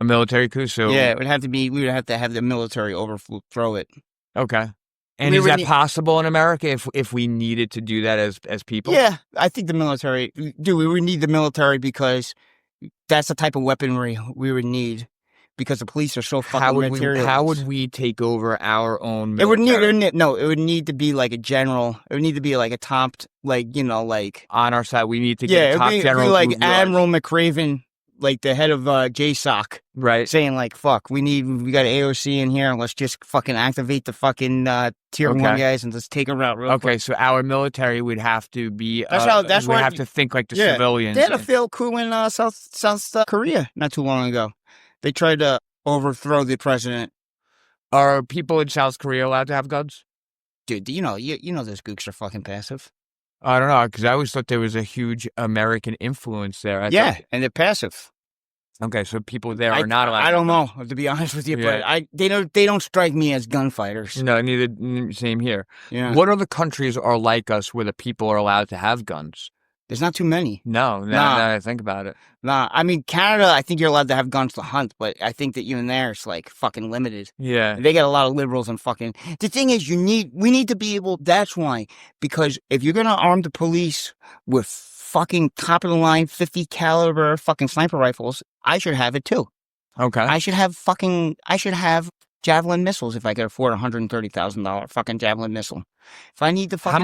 A military coup? So it would have to be. We would have to have the military overthrow it. Okay. And is that possible in America if we needed to do that as people? Yeah, I think the military. We would need the military because that's the type of weaponry we would need. Because the police are so fucking materialized. How would we take over our own military? It would need to be like a general. It would need to be like a top, on our side, we need to get a top general. It'd be like Admiral McRaven, like the head of JSOC. Right. Saying like, fuck, we got AOC in here. Let's just fucking activate the fucking tier 1 guys and just take them out real quick. So our military would have to be, that's we have to think like the civilians. They had a failed coup in South Korea not too long ago. They tried to overthrow the president. Are people in South Korea allowed to have guns? Dude, you know those gooks are fucking passive. I don't know, because I always thought there was a huge American influence there. And they're passive. Okay, so people there are not allowed. I don't know, to be honest with you, but they don't strike me as gunfighters. No, neither. Same here. Yeah. What other countries are like us where the people are allowed to have guns? There's not too many. No, now that I think about it. Nah, I mean, Canada, I think you're allowed to have guns to hunt, but I think that even there, it's like fucking limited. Yeah. They got a lot of liberals and fucking. The thing is, we need to be able. That's why, because if you're gonna arm the police with fucking top of the line 50 caliber fucking sniper rifles, I should have it too. Okay. I should have javelin missiles if I could afford $130,000 fucking javelin missile. If I need the fucking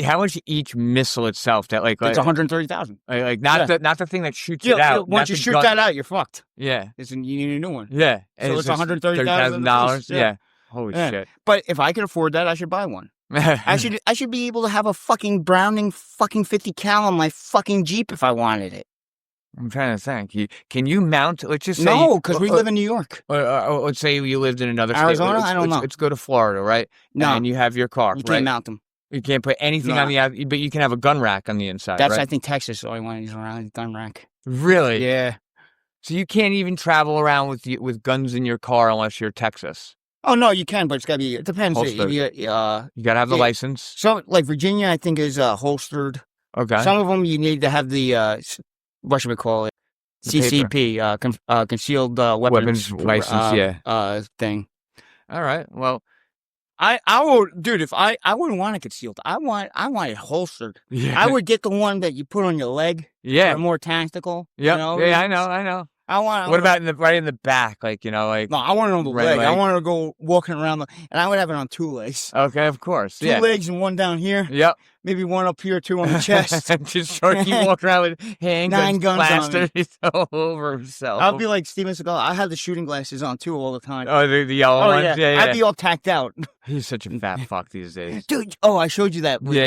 how much each missile itself? That like it's $130,000. Like not the thing that shoots it out. Once you shoot that out, you're fucked. Yeah. You need a new one. Yeah. So it's $130,000. Yeah. Holy shit. But if I could afford that, I should buy one. I should be able to have a fucking Browning fucking 50 cal on my fucking Jeep if I wanted it. I'm trying to think. Can you mount? Let's just say no, because we live in New York. Let's say you lived in another state. Arizona. I don't know. Let's go to Florida, right? No, and you have your car. You can't mount them. You can't put anything on the outside, but you can have a gun rack on the inside. That's right? I think Texas. So I want to use around a gun rack. Really? Yeah. So you can't even travel around with guns in your car unless you're Texas. Oh no, you can, but it's got to be. It depends. You got to have the license. So like Virginia, I think is holstered. Okay. Some of them you need to have the what should we call it? CCP, concealed weapons license. Thing. All right. Well, I would, dude. If I wouldn't want it concealed. I want it holstered. Yeah. I would get the one that you put on your leg. Yeah. More tactical. Yeah. You know? Yeah. I know. What about right in the back? Like, no, I want it on the leg. I want to go walking around and I would have it on two legs. Okay, of course. Two legs and one down here. Yep. Maybe one up here, two on the chest. Just Sharkey walking around with handguns, 9 guns plastered all over himself. I'll be like Steven Seagal. I have the shooting glasses on too all the time. Oh, the yellow ones? Yeah. I'd be all tacked out. He's such a fat fuck these days. Dude, I showed you that. Yeah.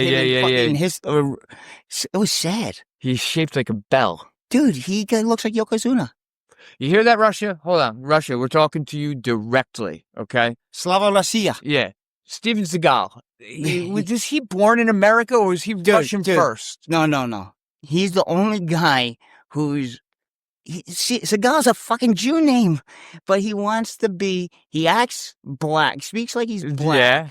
It was sad. He's shaped like a bell. Dude, he looks like Yokozuna. You hear that, Russia? Hold on. Russia, we're talking to you directly, okay? Slava Russia. Yeah. Steven Seagal. Was he born in America or was he Russian first? No. He's the only guy who's... Seagal's a fucking Jew name, but he wants to be... He acts black, speaks like he's black. Yeah.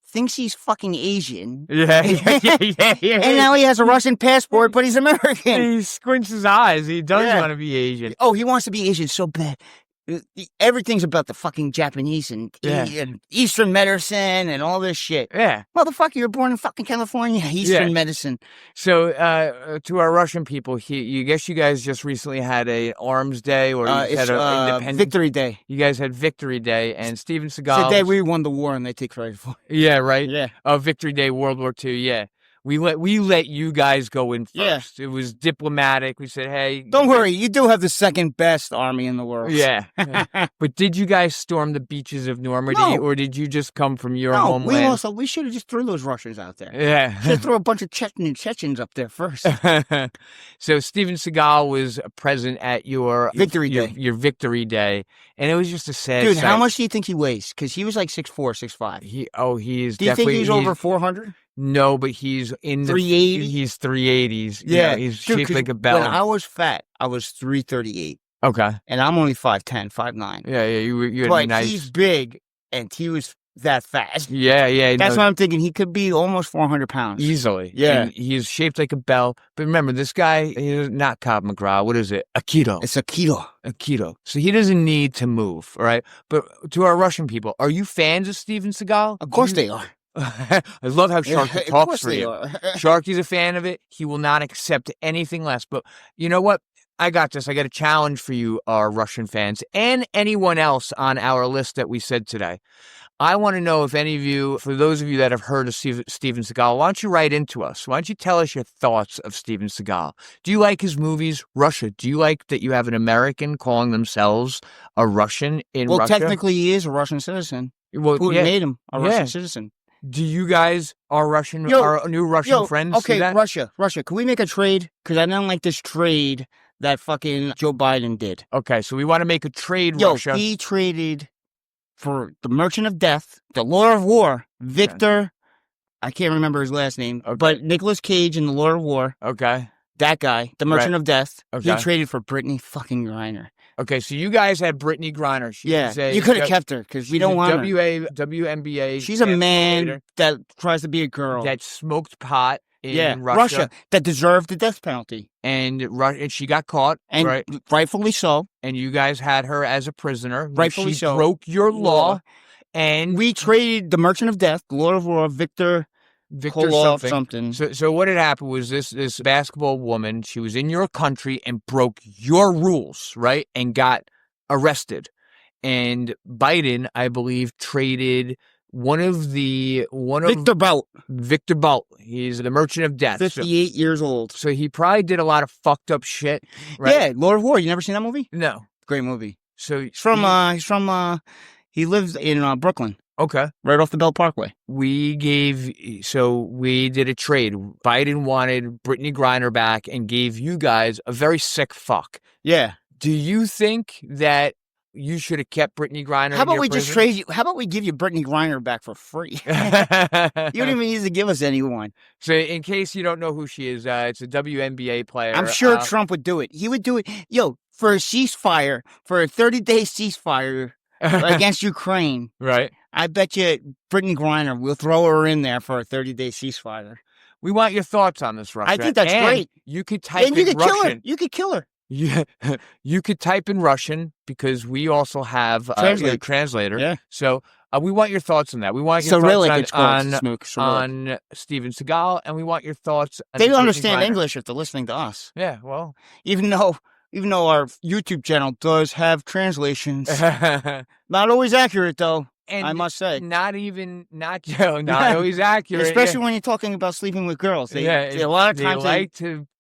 Thinks he's fucking Asian. Yeah. And now he has a Russian passport, but he's American. He squints his eyes. He does want to be Asian. Oh, he wants to be Asian so bad. Everything's about the fucking Japanese and Eastern medicine and all this shit. Yeah. Motherfucker, you're born in fucking California. Eastern medicine. So, to our Russian people, you guess you guys just recently had a Arms Day or you had an Independence Victory Day. You guys had Victory Day, and Steven Seagal. It's the day we won the war and they take credit for it. Yeah, right? Yeah. Victory Day, World War II, yeah. We let you guys go in first. Yeah. It was diplomatic. We said, hey. Don't worry. You do have the second best army in the world. Yeah. But did you guys storm the beaches of Normandy or did you just come from your homeland? We should have just threw those Russians out there. Yeah. Should have threw a bunch of Chechens up there first. So Steven Seagal was present at your Victory Day. Your Victory Day. And it was just a sad Dude, sight. how much do you think he weighs? Because he was like 6'4", 6'5". He is definitely... Do you think he's over 400? No, but he's in 380. He's 380s. Yeah, he's shaped like a bell. When I was fat, I was 338. Okay, and I'm only 5'10", 5'9". Yeah. You had but nice. He's big, and he was that fat. Yeah. That's what I'm thinking. He could be almost 400 pounds easily. Yeah, and he's shaped like a bell. But remember, this guy is not Cobb McGraw. What is it? Aikido. It's Aikido. Aikido. So he doesn't need to move. All right. But to our Russian people, are you fans of Steven Seagal? Of course they are. I love how Sharkey talks for you. Sharky's a fan of it. He will not accept anything less. But you know what? I got this. I got a challenge for you, our Russian fans, and anyone else on our list that we said today. I want to know if any of you, for those of you that have heard of Steven Seagal, why don't you write into us? Why don't you tell us your thoughts of Steven Seagal? Do you like his movies? Russia, do you like that you have an American calling themselves a Russian in Russia? Well, technically he is a Russian citizen. Well, Putin made him a Russian citizen. Do you guys, our new Russian friends, okay, see that? Russia, can we make a trade? Because I don't like this trade that fucking Joe Biden did. Okay, so we want to make a trade, Russia. He traded for the Merchant of Death, the Lord of War, Victor I can't remember his last name, Okay. but Nicolas Cage in The Lord of War, Okay. that guy, the Merchant of Death, he Okay. traded for Brittany fucking Griner. Okay, so you guys had Brittany Griner. You could have kept her because we don't want her. WNBA. She's a man leader that tries to be a girl. that smoked pot in yeah, Russia. that deserved the death penalty. And she got caught, And right? rightfully so. And you guys had her as a prisoner. Rightfully she so. broke your law. And we traded the Merchant of Death, the Lord of War, Victor something. So what had happened was this basketball woman, she was in your country and broke your rules, right? And got arrested. And Biden, I believe, traded Victor Bout. Victor Bout. He's the Merchant of Death. 58 years old. So he probably did a lot of fucked up shit, right? Yeah, Lord of War. You never seen that movie? No. Great movie. So he lives in Brooklyn. Okay. Right off the Bell Parkway. We did a trade. Biden wanted Brittany Griner back and gave you guys a very sick fuck. Yeah. Do you think that you should have kept Brittany Griner? How about we just trade you? How about we give you Brittany Griner back for free? You don't even need to give us anyone. So in case you don't know who she is, it's a WNBA player. I'm sure Trump would do it. He would do it. Yo, for a ceasefire, for a 30-day ceasefire against Ukraine. Right. I bet you Brittany Griner, we'll throw her in there for a 30-day ceasefire. We want your thoughts on this, Russia. I think that's great. You could type in Russian. Kill her. You could kill her. Yeah, you could type in Russian because we also have a translator. Yeah. So we want your thoughts on that. We want your thoughts on Steven Seagal, and we want your thoughts. They don't understand English if they're listening to us. Yeah, well, even though our YouTube channel does have translations, not always accurate though. And I must say, not always accurate. Especially when you're talking about sleeping with girls. A lot of times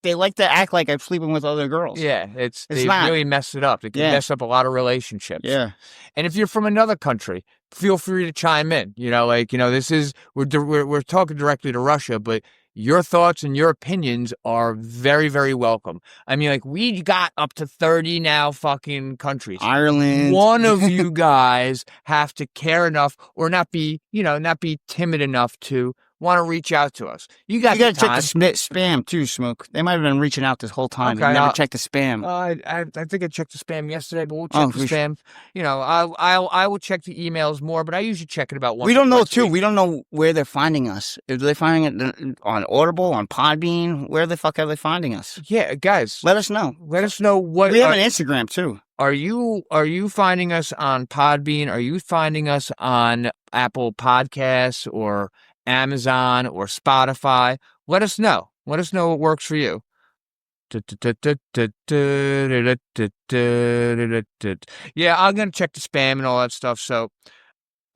they like to act like I'm sleeping with other girls. Yeah, they really mess it up. It can mess up a lot of relationships. Yeah. And if you're from another country, feel free to chime in. We're talking directly to Russia, but your thoughts and your opinions are very, very welcome. I mean, we got up to 30 now fucking countries. Ireland. One of you guys have to care enough or not be timid enough to want to reach out to us. You got to check the spam too, Smoke. They might have been reaching out this whole time. Okay, you never checked the spam. I think I checked the spam yesterday, but we'll check the spam. I will check the emails more, but I usually check it about once. We don't know too. We don't know where they're finding us. Are they finding it on Audible, on Podbean? Where the fuck are they finding us? Yeah, guys, let us know. Let us know what. We have an Instagram too. Are you finding us on Podbean? Are you finding us on Apple Podcasts or Amazon or Spotify? Let us know. Let us know what works for you. Yeah, I'm going to check the spam and all that stuff. So,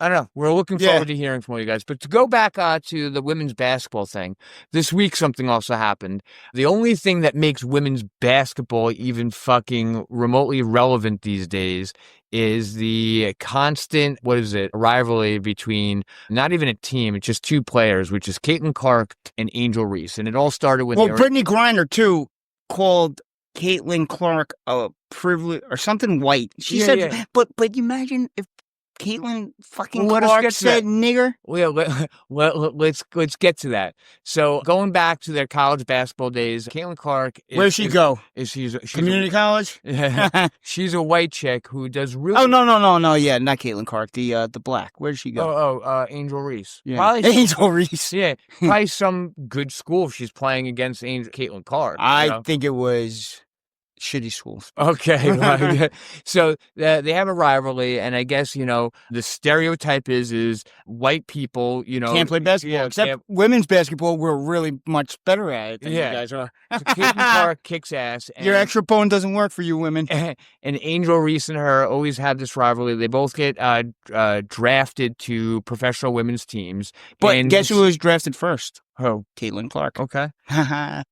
I don't know. We're looking forward to hearing from all you guys. But to go back to the women's basketball thing, this week something also happened. The only thing that makes women's basketball even fucking remotely relevant these days is the constant, rivalry between not even a team, it's just two players, which is Caitlin Clark and Angel Reese. And it all started with... Brittany Griner, too, called Caitlin Clark a privilege or something white. She said, but imagine if Caitlin fucking Clark said nigger. Well, let's get to that. So going back to their college basketball days, Caitlin Clark. Where'd she go? She's community college. She's a white chick who does really. Oh no! Yeah, not Caitlin Clark. The black. Where'd she go? Angel Reese. Yeah. Probably Angel Reese. Yeah, probably some good school if she's playing against Caitlin Clark. I think it was shitty schools. Okay. So they have a rivalry, and I guess, the stereotype is white people, can't play basketball. Except women's basketball, we're really much better at it than you guys are. So Caitlin Clark kicks ass. Your extra bone doesn't work for you women. And Angel Reese and her always have this rivalry. They both get drafted to professional women's teams. But guess who was drafted first? Oh, Caitlin Clark. Okay.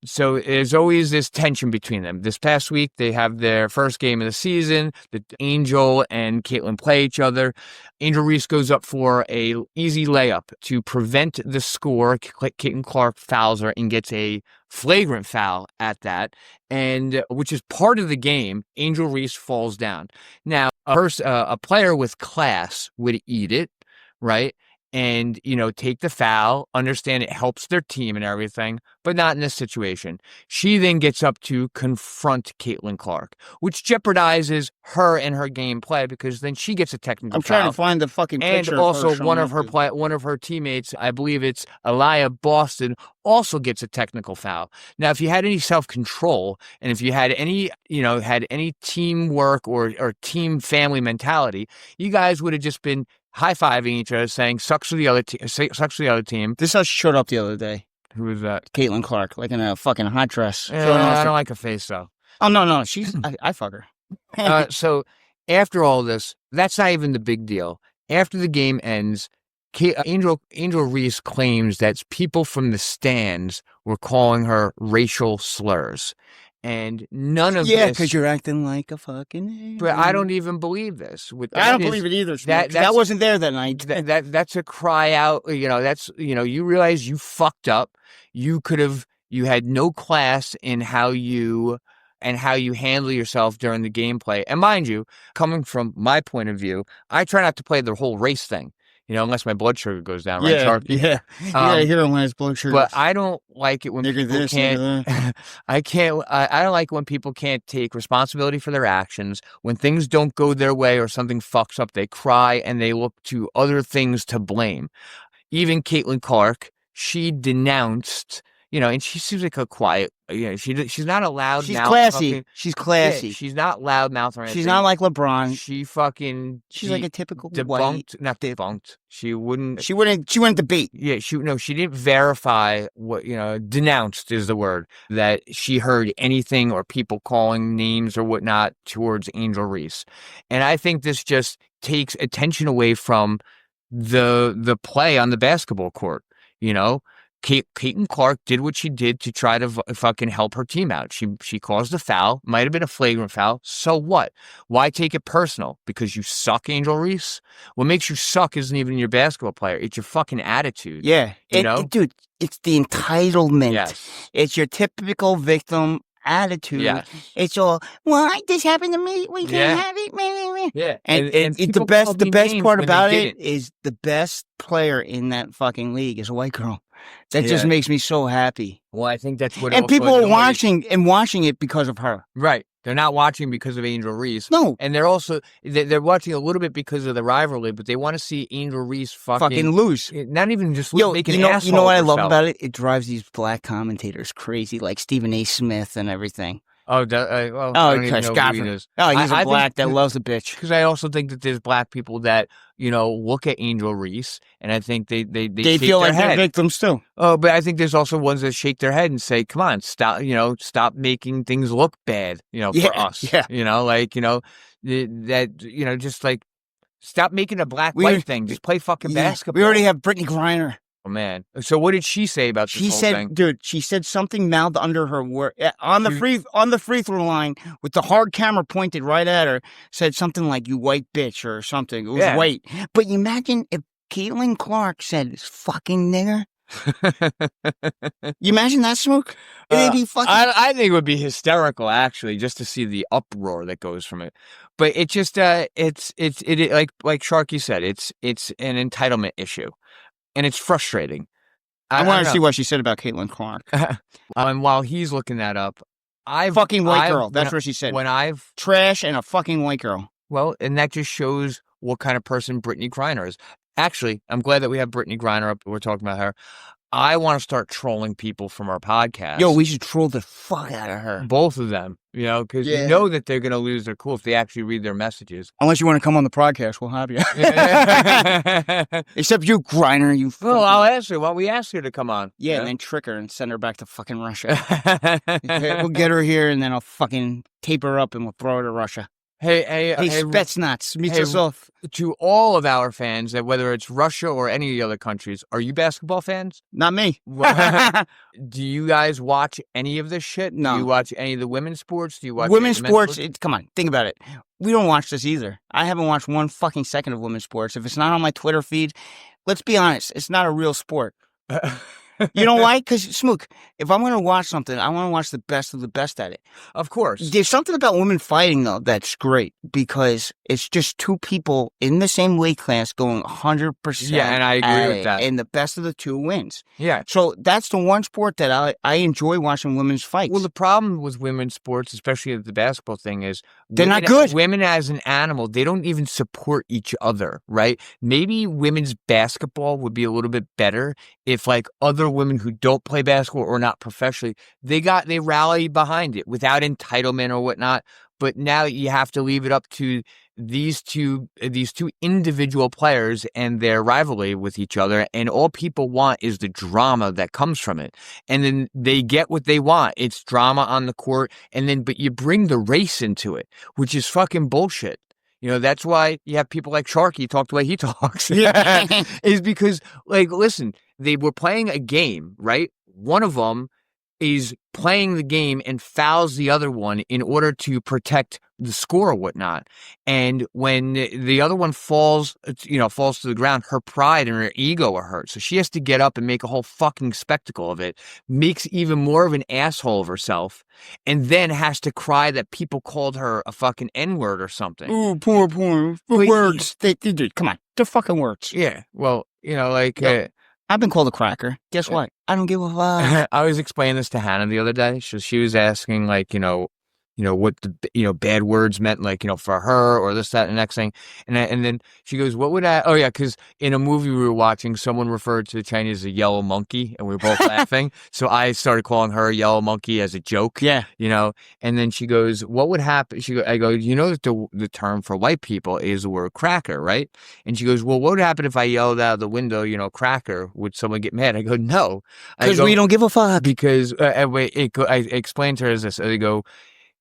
So there's always this tension between them. This past week, they have their first game of the season. The Angel and Caitlin play each other. Angel Reese goes up for a easy layup to prevent the score. Caitlin Clark fouls her and gets a flagrant foul at that, and which is part of the game. Angel Reese falls down. Now, a player with class would eat it, right? and, take the foul, understand it helps their team and everything, but not in this situation. She then gets up to confront Caitlin Clark, which jeopardizes her and her gameplay because then she gets a technical I'm foul. trying to find the fucking picture. And also of one of her teammates, I believe it's Elia Boston, also gets a technical foul. Now, if you had any self-control and if you had any, had any teamwork or team family mentality, you guys would have just been high-fiving each other, saying "sucks for the other team." This is how she showed up the other day. Who was that? Caitlin Clark, like in a fucking hot dress. I don't like her face though. Oh no, she's I fuck her. So after all this, that's not even the big deal. After the game ends, Angel Reese claims that people from the stands were calling her racial slurs. And none of this... Yeah, because you're acting like a fucking... But I don't even believe this. I don't believe it either. That wasn't there that night. That's a cry out. You realize you fucked up. You had no class in how you handle yourself during the gameplay. And mind you, coming from my point of view, I try not to play the whole race thing. Unless my blood sugar goes down, right, Sharkey? Yeah. I hear him when his blood sugar. But I don't like it when people can't. I don't like when people can't take responsibility for their actions. When things don't go their way or something fucks up, they cry and they look to other things to blame. Even Caitlin Clark, she denounced. And she seems like a quiet. She's not a loud. She's classy. She's classy. Yeah, she's not loud mouth or anything. She's not like LeBron. She's like a typical debunked. Not debunked. She wouldn't debate. Yeah, she didn't verify what denounced is the word that she heard anything or people calling names or whatnot towards Angel Reese, and I think this just takes attention away from the play on the basketball court. Caitlin Clark did what she did to try to fucking help her team out. She caused a foul, might have been a flagrant foul. So what? Why take it personal? Because you suck, Angel Reese? What makes you suck isn't even your basketball player. It's your fucking attitude. Yeah. Dude, it's the entitlement. Yes. It's your typical victim attitude. Yes. It's all, this happened to me. We can't have it. Yeah. And it's the best part about it is the best player in that fucking league is a white girl. That just makes me so happy. Well, I think that's what. And people are watching it because of her. Right. They're not watching because of Angel Reese. No. And they're also they're watching a little bit because of the rivalry, but they want to see Angel Reese fucking lose. Not even just lose, make an asshole. You know what I love herself. about it? It drives these black commentators crazy, like Stephen A. Smith and everything. I don't even know who he is. Oh, he's a black that loves a bitch. Because I also think that there's black people that look at Angel Reese, and I think they feel like they're victims too. Oh, but I think there's also ones that shake their head and say, "Come on, stop making things look bad, for us." Yeah. Just like stop making a black-white thing. Just play fucking basketball. We already have Brittany Griner. Oh man! So what did she say about this whole thing? Dude, she said something mouthed under her word on the free throw line with the hard camera pointed right at her. Said something like "you white bitch" or something. It was white. But you imagine if Caitlin Clark said "fucking nigger." You imagine that, Smook? It'd be fucking. I think it would be hysterical, actually, just to see the uproar that goes from it. But it just it's like Sharkey said, it's an entitlement issue. And it's frustrating. I want to see what she said about Caitlin Clark. And while he's looking that up, fucking white girl. That's what she said. Trash and a fucking white girl. Well, and that just shows what kind of person Brittany Griner is. Actually, I'm glad that we have Brittany Griner up. We're talking about her. I want to start trolling people from our podcast. Yo, we should troll the fuck out of her. Both of them, because you know that they're going to lose their cool if they actually read their messages. Unless you want to come on the podcast, we'll have you. Except you, Griner, you fucking... Well, I'll ask her. Well, we asked her to come on. Yeah, and then trick her and send her back to fucking Russia. We'll get her here, and then I'll fucking tape her up, and we'll throw her to Russia. Hey, Spetsnaz, meet yourself. To all of our fans, whether it's Russia or any of the other countries, are you basketball fans? Not me. Do you guys watch any of this shit? No. Do you watch any of the women's sports? Do you watch women's sports? Come on, think about it. We don't watch this either. I haven't watched one fucking second of women's sports. If it's not on my Twitter feed, let's be honest, it's not a real sport. You know why? Because, Smook, if I'm going to watch something, I want to watch the best of the best at it. Of course. There's something about women fighting, though, that's great because it's just two people in the same weight class going 100%. Yeah, and I agree with that. And the best of the two wins. Yeah. So that's the one sport that I enjoy watching women's fights. Well, the problem with women's sports, especially the basketball thing, is they're not good. Women as an animal, they don't even support each other, right? Maybe women's basketball would be a little bit better if, like, other women who don't play basketball or not professionally, they rally behind it without entitlement or whatnot. But now you have to leave it up to these two individual players and their rivalry with each other, and all people want is the drama that comes from it. And then they get what they want. It's drama on the court, but you bring the race into it, which is fucking bullshit. You know, that's why you have people like Sharkey talk the way he talks. Is because, like, listen, they were playing a game, right? One of them is playing the game and fouls the other one in order to protect the score or whatnot. And when the other one falls to the ground, her pride and her ego are hurt. So she has to get up and make a whole fucking spectacle of it, makes even more of an asshole of herself, and then has to cry that people called her a fucking N-word or something. Ooh, poor. Words. Dude, come on. They're fucking words. Yeah. Well, like... I've been called a cracker. Guess what? I don't give a fuck. I was explaining this to Hannah the other day. She was asking, like, what the, bad words meant, like, for her or this, that, and the next thing. And then she goes, what would I, oh yeah, because in a movie we were watching, someone referred to the Chinese as a yellow monkey, and we were both laughing. So I started calling her a yellow monkey as a joke. Yeah. And then she goes, what would happen? I go, that the term for white people is the word cracker, right? And she goes, well, what would happen if I yelled out the window, cracker? Would someone get mad? I go, no. Because we don't give a fuck. Because, I explained to her as this, I go,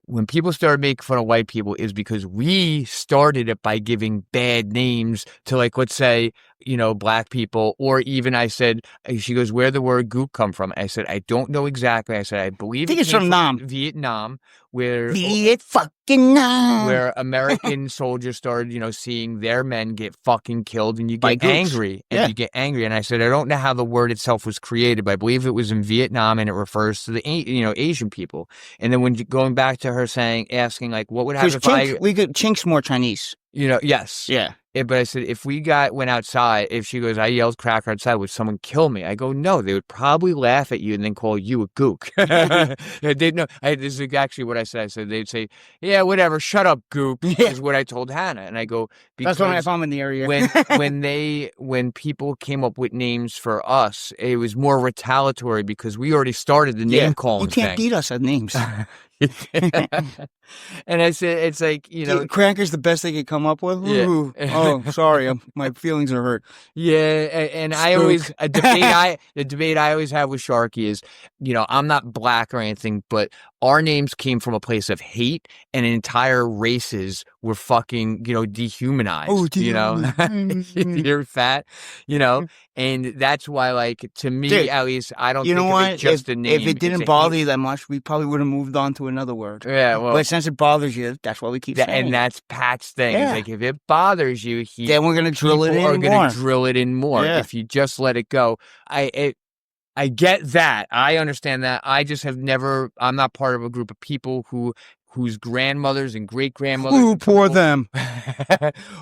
when people started making fun of white people is because we started it by giving bad names to, like, let's say, black people, or even I said, she goes, where'd the word gook come from? I said, I don't know exactly. I said, I believe it's from Vietnam, where American soldiers started, seeing their men get fucking killed, and you get angry, and you get angry. And I said, I don't know how the word itself was created, but I believe it was in Vietnam, and it refers to the Asian people. And then when going back to her asking, like, what would happen if we could Chink's more Chinese. Yes. Yeah. But I said, if we went outside, if she goes, I yelled cracker outside, would someone kill me? I go, no, they would probably laugh at you and then call you a gook. This is actually what I said. I said, they'd say, yeah, whatever, shut up, gook, is what I told Hannah. And I go, that's when if I'm in the area. when people came up with names for us, it was more retaliatory because we already started the name calling thing. You can't beat us at names. And I said, it's like, cracker's the best they could come up with. Ooh. Oh, sorry, my feelings are hurt. Yeah, and I always the debate I always have with Sharkey is, I'm not black or anything, but our names came from a place of hate, and entire races were fucking, dehumanized. Oh, you're fat, and that's why, like, to me, dude, at least, I don't think what? it's just a name. If it didn't bother you that much, we probably would have moved on to another word. Yeah, well, but since it bothers you, that's why we keep saying. And that's Pat's thing. Yeah. It's like, if it bothers you, then we're gonna drill it in more. Going to drill it in more. Yeah. If you just let it go, I get that. I understand that. I just have never. I'm not part of a group of people whose grandmothers and great grandmothers, who poor them,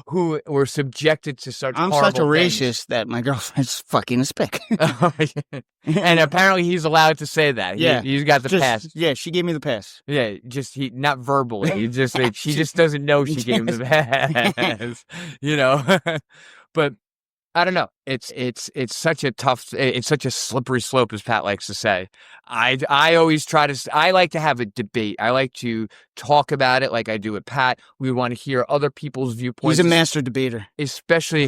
who were subjected to such. I'm such a racist that my girlfriend's fucking a spick. And apparently he's allowed to say that. Yeah, he's got the pass. Yeah, she gave me the pass. Yeah, not verbally. He just she just doesn't know she gave him the pass. But I don't know. It's such a tough. It's such a slippery slope, as Pat likes to say. I always I like to have a debate. I like to talk about it, like I do with Pat. We want to hear other people's viewpoints. He's a master debater, especially.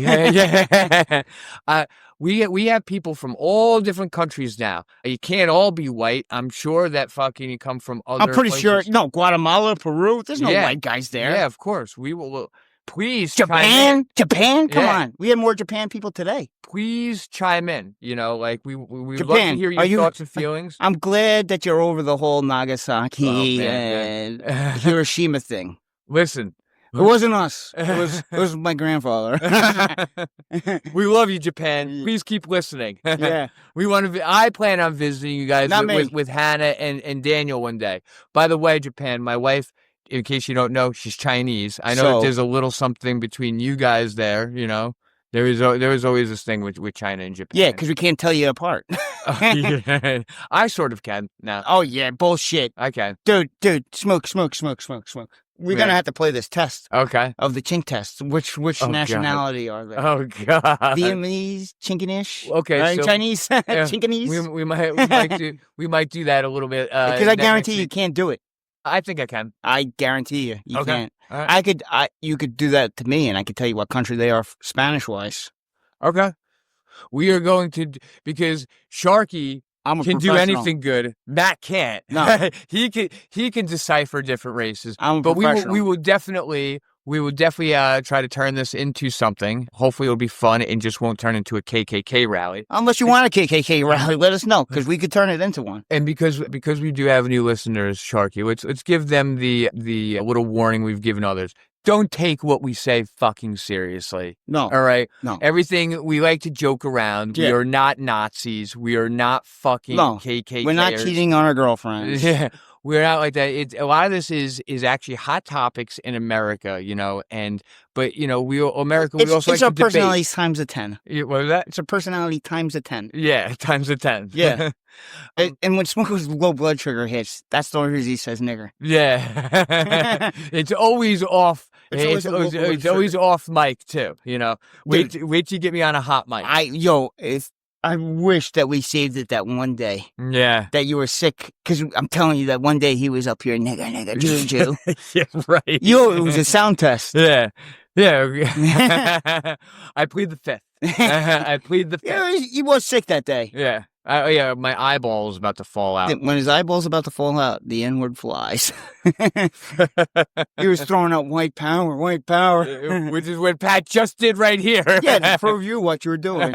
We have people from all different countries now. You can't all be white. I'm sure that fucking you come from other. I'm pretty places. sure. No, Guatemala, Peru. There's no white guys there. Yeah, of course. We will. Please, Japan. Come on. We have more Japan people today. Please chime in. Like we love to hear your thoughts and feelings. I'm glad that you're over the whole Nagasaki and Hiroshima thing. Listen, It wasn't us. It was my grandfather. We love you, Japan. Please keep listening. Yeah. I plan on visiting you guys Not me. with Hannah and Daniel one day. By the way, Japan, my wife, in case you don't know, she's Chinese. I know that So- there's a little something between you guys there, you know. There is always this thing with China and Japan. Yeah, because we can't tell you apart. Yeah. I sort of can now. Oh, yeah, bullshit. I can. Dude, smoke. We're going to have to play this test Okay. of the chink test. Which God. nationality are they? Oh God. Vietnamese, Chinkanish? Okay, Right? so- Chinese, Chinkanese? We might do that a little bit. Because I guarantee you week. can't do it. I think I can. I guarantee you Okay. can't. All right. You could do that to me, and I could tell you what country they are Spanish-wise. Okay. We are going to because Sharkey I'm a can do professional. anything good. Matt can't. No. he can decipher different races. I'm a But professional. we will definitely try to turn this into something. Hopefully it'll be fun and just won't turn into a KKK rally. Unless you want a KKK rally, let us know, because we could turn it into one. And because we do have new listeners, Sharkey, let's give them the little warning we've given others. Don't take what we say fucking seriously. No. All right? No. Everything, we like to joke around. Yeah. We are not Nazis. We are not fucking No. KKKers. We're not cheating on our girlfriends. Yeah. We're not like that. A lot of this is actually hot topics in America, you know, but you know, we also It's like our to debate. personalities times a 10. Yeah, what was that? It's a personality times a 10. Yeah, times a 10. Yeah. And when Smoker's low blood sugar hits, that's the only reason he says nigger. Yeah. It's always off. It's always a It's local always off mic too, you know. Wait till you get me on a hot mic. I wish that we saved it that one day Yeah. that you were sick, because I'm telling you that one day he was up here, nigger, Jew. Yeah, right. It was a sound test. Yeah. Yeah. I plead the fifth. I plead the fifth. Yeah, he was sick that day. Yeah. Yeah, my eyeball was about to fall out. When his eyeball's about to fall out, the N-word flies. He was throwing out white power. Which is what Pat just did right here. Yeah, to prove you what you were doing.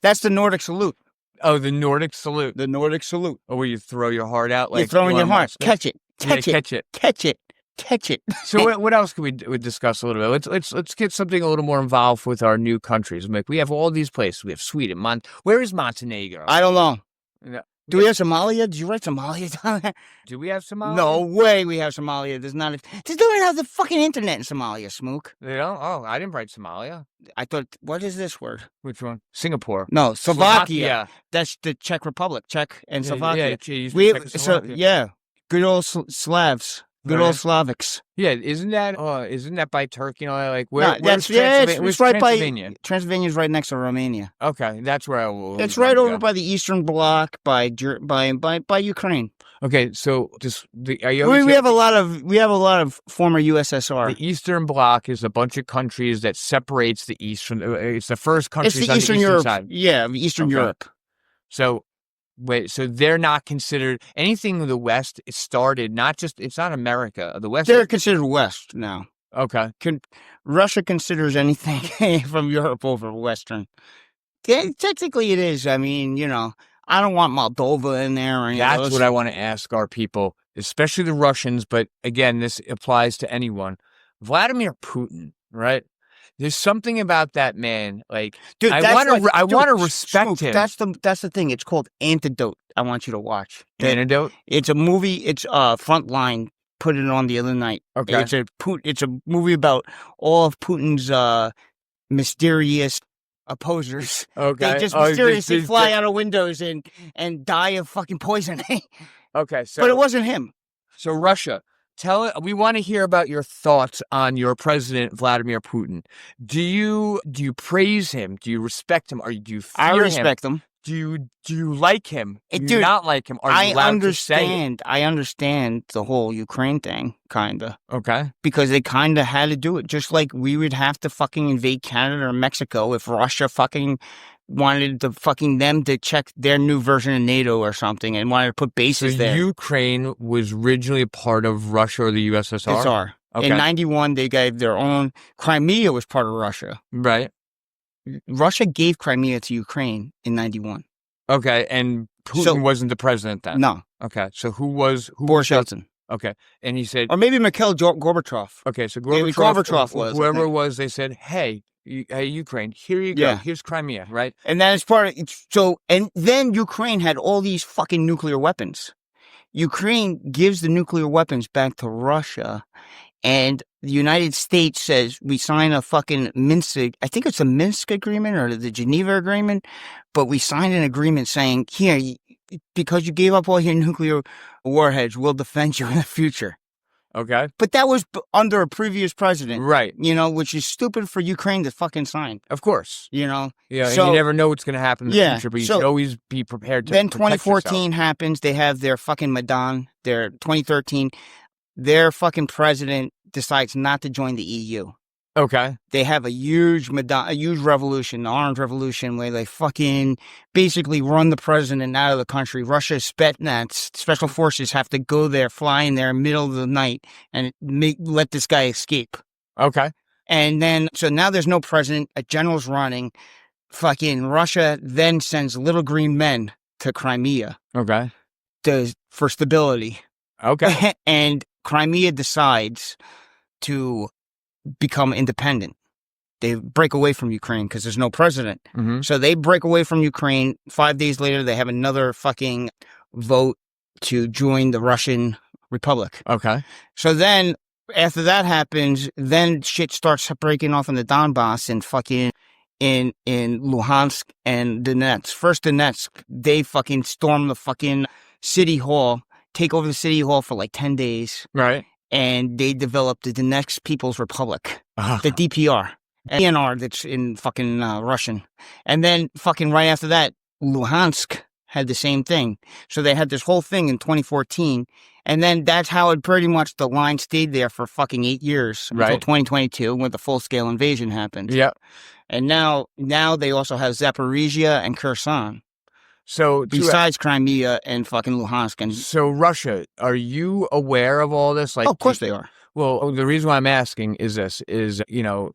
That's the Nordic salute. Oh, the Nordic salute. The Nordic salute. Oh, where you throw your heart out like You're throwing your Elon heart. Musk. Catch it. Yeah, Catch it. catch it. Catch it. Catch it. So what else can we discuss a little bit? Let's get something a little more involved with our new countries. Like we have all these places. We have Sweden. Where is Montenegro? I don't know. No. Do we have Somalia? Did you write Somalia down there? Do we have Somalia? No way we have Somalia. They don't even have the fucking internet in Somalia, Smook. They don't? Oh, I didn't write Somalia. I thought, what is this word? Which one? Singapore. No, Slovakia. That's the Czech Republic. Czech and Slovakia. Yeah. Good old Slavs. Good old Slavics. Yeah, isn't that by Turkey and all that? Like where's It's right Transylvania? by Transylvania's right next to Romania. Okay, that's where I will. It's right over by the Eastern Bloc, by Ukraine. Okay, so we have a lot of former USSR. The Eastern Bloc is a bunch of countries that separates the East from. It's the first countries It's the on Eastern the Europe. Eastern side. Yeah, Eastern Europe. So. Wait, so they're not considered anything in the West? It started it's not America. The West. They're considered West now. Okay. Russia considers anything from Europe over Western. Technically, it is. I mean, I don't want Moldova in there. Or That's what I want to ask our people, especially the Russians. But again, this applies to anyone. Vladimir Putin, right? There's something about that man, like, dude. I want to respect him. That's the thing. It's called Antidote. I want you to watch. Antidote. It's a movie. It's Frontline. Put it on the other night. Okay. It's a movie about all of Putin's mysterious opposers. Okay. They just mysteriously fly out of windows and die of fucking poisoning. Okay. So, but it wasn't him. So Russia. We want to hear about your thoughts on your president, Vladimir Putin. Do you praise him? Do you respect him? Or do you fear him? I respect him. Do you like him? Do you Dude, not like him? Are you allowed to say it? I understand the whole Ukraine thing, kinda. Okay. Because they kinda had to do it. Just like we would have to fucking invade Canada or Mexico if Russia fucking wanted them to check their new version of NATO or something and wanted to put bases there. Ukraine was originally a part of Russia or the USSR? USSR. Okay. In 91, they gave their own. Crimea was part of Russia. Right. Russia gave Crimea to Ukraine in 91. Okay, and Putin wasn't the president then? No. Okay, so who was... Boris Yeltsin. Okay. And he said, Or maybe Mikhail Gorbachev. okay, so Maybe Gorbachev was, I whoever think. was, they said, hey, hey, Ukraine, here you go. Yeah. Here's Crimea, right? And that is part of so, and then Ukraine had all these fucking nuclear weapons. Ukraine gives the nuclear weapons back to Russia, and the United States says we sign a fucking Minsk, I think it's a Minsk agreement or the Geneva agreement, but we signed an agreement saying, here, because you gave up all your nuclear warheads, we'll defend you in the future. Okay. But that was under a previous president. Right. You know, which is stupid for Ukraine to fucking sign. Of course. You know? Yeah, So- and you never know what's going to happen in the Yeah, future, but you so- should always be prepared to Then protect 2014 yourself. happens. They have their fucking Maidan. Their 2013, their fucking president decides not to join the EU. Okay. They have a huge revolution, the Orange Revolution, where they fucking basically run the president out of the country. Russia's Spetsnaz, special forces, have to go there, fly in there, middle of the night, and let this guy escape. Okay. And then, so now there's no president, a general's running. Fucking Russia then sends little green men to Crimea Okay. for stability. Okay. And Crimea decides to become independent. They break away from Ukraine because there's no president. Mm-hmm. So they break away from Ukraine. 5 days later, they have another fucking vote to join the Russian Republic. Okay. So then, after that happens, then shit starts breaking off in the Donbass and fucking in Luhansk and Donetsk. First Donetsk, they fucking storm the fucking city hall, take over the city hall for like 10 days, Right. and they develop the Donetsk People's Republic, the DPR, DNR that's in fucking Russian. And then fucking right after that, Luhansk had the same thing. So they had this whole thing in 2014. And then that's how it pretty much, the line stayed there for fucking 8 years until Right. 2022 when the full-scale invasion happened. Yep. And now they also have Zaporizhia and Kherson, So, besides Crimea and fucking Luhansk. And so Russia, are you aware of all this? Like, of course they are. Well, the reason why I'm asking is this: you know,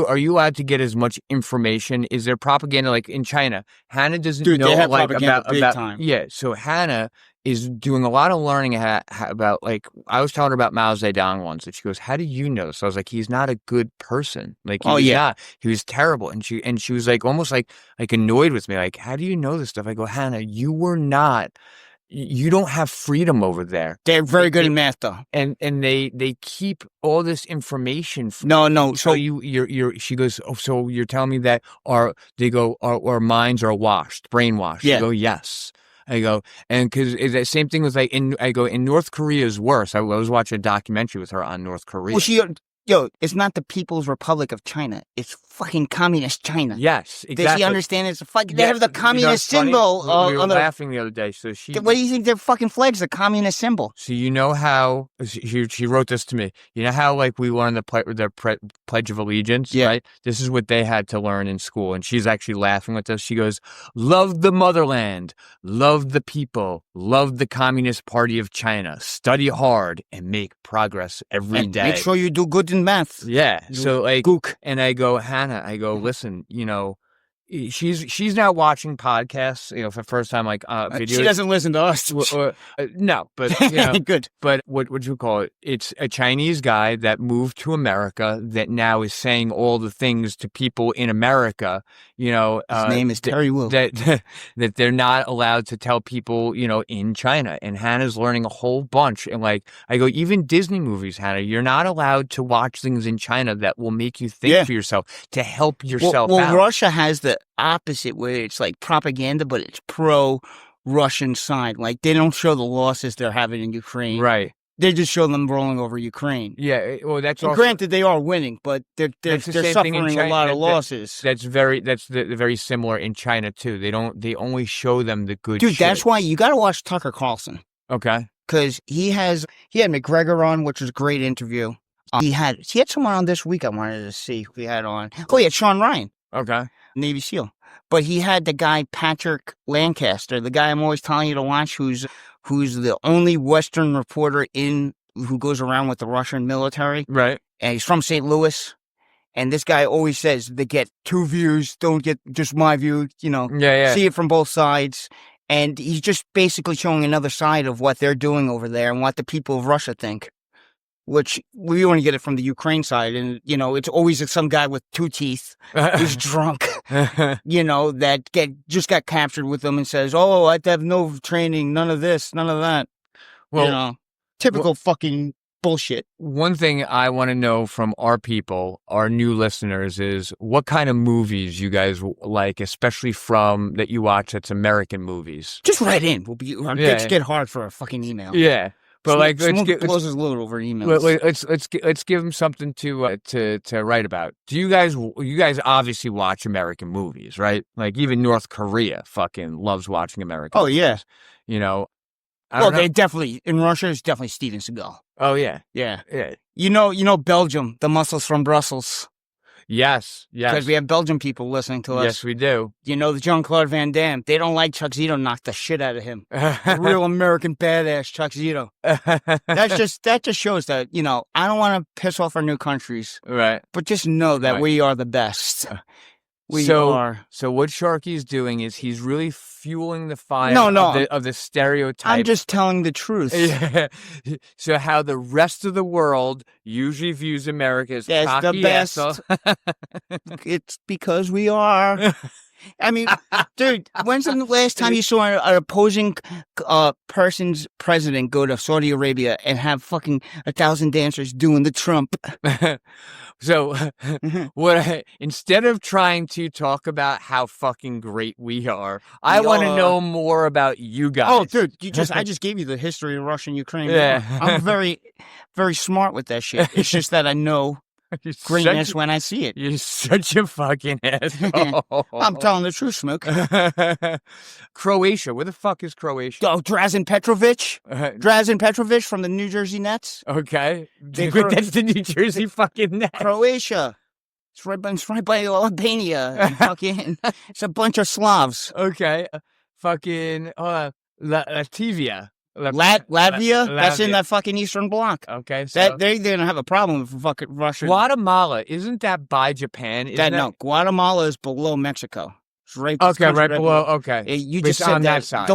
are you allowed to get as much information? Is there propaganda like in China? Hannah doesn't Dude, know they have like propaganda big about time. Yeah, so Hannah is doing a lot of learning about, like, I was telling her about Mao Zedong once, and she goes, "How do you know?" So I was like, "He's not a good person. Like, he was not. He was terrible." And she was like almost like annoyed with me, like, "How do you know this stuff?" I go, "Hannah, you don't have freedom over there." They're very good in math, though. And they keep all this information. No. So she goes, "Oh, so you're telling me that our minds are brainwashed?" Yeah. I go, "Yes." I go, and because the same thing was like in North Korea is worse. I was watching a documentary with her on North Korea. Well, it's not the People's Republic of China. It's fucking communist China. Yes, exactly. Does she understand it's a fucking? They have the communist symbol. We were laughing the other day. So what do you think their fucking flag's a communist symbol? So you know how she wrote this to me. You know how like we learned the Pledge of Allegiance, right? This is what they had to learn in school, and she's actually laughing with us. She goes, "Love the motherland, love the people, love the Communist Party of China. Study hard and make progress every day. Make sure you do good in math." Yeah. So like, Gook. and I go, "Hannah, I go, listen, you know." She's now watching podcasts, you know, for the first time, like videos. She doesn't listen to us. No, but you know, good. But what would you call it? It's a Chinese guy that moved to America that now is saying all the things to people in America. You know, his name is Terry Wu. That they're not allowed to tell people, you know, in China. And Hannah's learning a whole bunch. And like I go, even Disney movies, Hannah, you're not allowed to watch things in China that will make you think for yourself, to help yourself out. Well, Russia has the opposite, where it's like propaganda, but it's pro-Russian side. Like, they don't show the losses they're having in Ukraine. Right. They just show them rolling over Ukraine. Yeah. Well, that's also, granted, they are winning, but they're suffering a lot of losses. That's very similar in China too. They only show them the good Dude, shit. that's why you got to watch Tucker Carlson. Okay. Because he had McGregor on, which was a great interview. He had someone on this week I wanted to see who he had on. Oh, yeah, Sean Ryan. Okay. Navy SEAL. But he had the guy Patrick Lancaster, the guy I'm always telling you to watch, who's the only Western reporter who goes around with the Russian military. Right. And he's from St. Louis. And this guy always says they get two views, don't get just my view, you know. Yeah. See it from both sides. And he's just basically showing another side of what they're doing over there and what the people of Russia think, which we only get it from the Ukraine side. And, it's always some guy with 2 teeth who's drunk, that just got captured with them and says, oh, I have no training, none of this, none of that. Well, typical fucking bullshit. One thing I want to know from our people, our new listeners, is what kind of movies you guys like, especially from that you watch that's American movies. Just write in. Our dicks get hard for a fucking email. Yeah. But let's close his load over emails. Let's give them something to write about. Do you guys obviously watch American movies, right? Like even North Korea fucking loves watching American movies. Yeah. Well, they definitely in Russia it's definitely Steven Seagal. Oh yeah. Yeah. Yeah. Belgium, the muscles from Brussels. Yes. Because we have Belgian people listening to us. Yes, we do. The Jean-Claude Van Damme. They don't like Chuck Zito knocked the shit out of him. The real American badass Chuck Zito. That just shows that, I don't want to piss off our new countries. Right. But just know that we are the best. We are. So what Sharky's doing is he's really fueling the fire of the stereotype. I'm just telling the truth. Yeah. So how the rest of the world usually views America as the best. It's because we are. I mean, dude, when's the last time you saw an opposing person's president go to Saudi Arabia and have fucking 1,000 dancers doing the Trump? So, instead of trying to talk about how fucking great we are, I want to know more about you guys. Oh, dude, I just gave you the history of Russia and Ukraine. Yeah. I'm very, very smart with that shit. It's just that I know greatness when I see it. You're such a fucking asshole. I'm telling the truth, Smoke. Croatia. Where the fuck is Croatia? Oh, Drazen Petrovic. Drazen Petrovic from the New Jersey Nets. Okay. That's the New Jersey fucking Nets. Croatia. It's right by Albania. It's a bunch of Slavs. Okay. Fucking Latvia. Latvia? That's in that fucking Eastern Bloc. Okay, so they're gonna have a problem with fucking Russia. Guatemala, isn't that by Japan? No, Guatemala is below Mexico. It's right below. Okay, you just said on that side.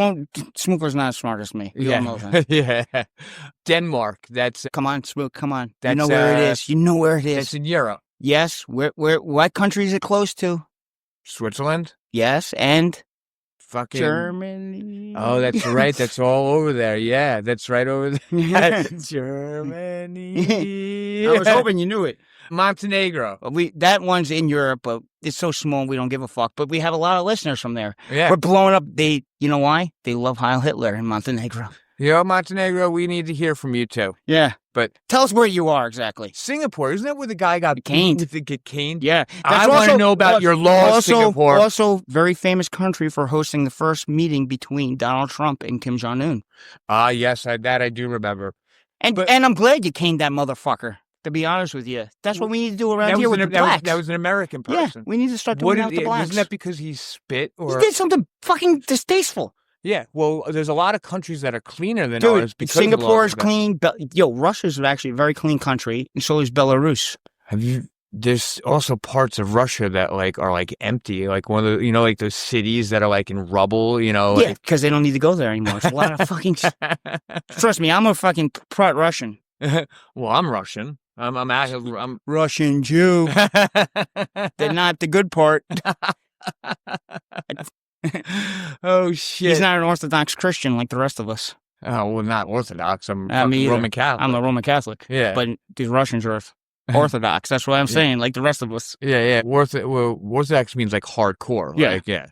Smookler's not as smart as me. We all know that. Yeah. Denmark. That's come on, Smook. Come on. You know where it is. You know where it is. It's in Europe. Yes. What country is it close to? Switzerland. Yes, and fucking Germany. Oh, that's right. That's all over there. Yeah, that's right over there. Germany. I was hoping you knew it. Montenegro. That one's in Europe, but it's so small we don't give a fuck. But we have a lot of listeners from there. Yeah. We're blowing up. You know why? They love Heil Hitler in Montenegro. Montenegro, we need to hear from you too. Yeah. But tell us where you are exactly. Singapore, isn't that where the guy got caned? Get caned? Yeah. I want to know about your laws, Singapore. Also, very famous country for hosting the first meeting between Donald Trump and Kim Jong-un. Yes, I do remember. And I'm glad you caned that motherfucker, to be honest with you. That's what we need to do around here with the blacks. That was an American person. Yeah, we need to start doing that with the blacks. Wasn't that because he spit? Or he did something fucking distasteful. Yeah, well, there's a lot of countries that are cleaner than Dude, ours. Because Singapore is clean. Russia's actually a very clean country, and so is Belarus. There's also parts of Russia that are empty, like one of the like those cities that are in rubble. Yeah, because they don't need to go there anymore. It's a lot of fucking. Trust me, I'm a fucking Russian. Well, I'm Russian. I'm Russian Jew. They're not the good part. Oh shit! He's not an Orthodox Christian like the rest of us. Oh well, not Orthodox. I'm Roman Catholic. I'm a Roman Catholic. Yeah, but these Russians are Orthodox. That's what I'm saying. Like the rest of us. Yeah. Orthodox means hardcore. Yeah.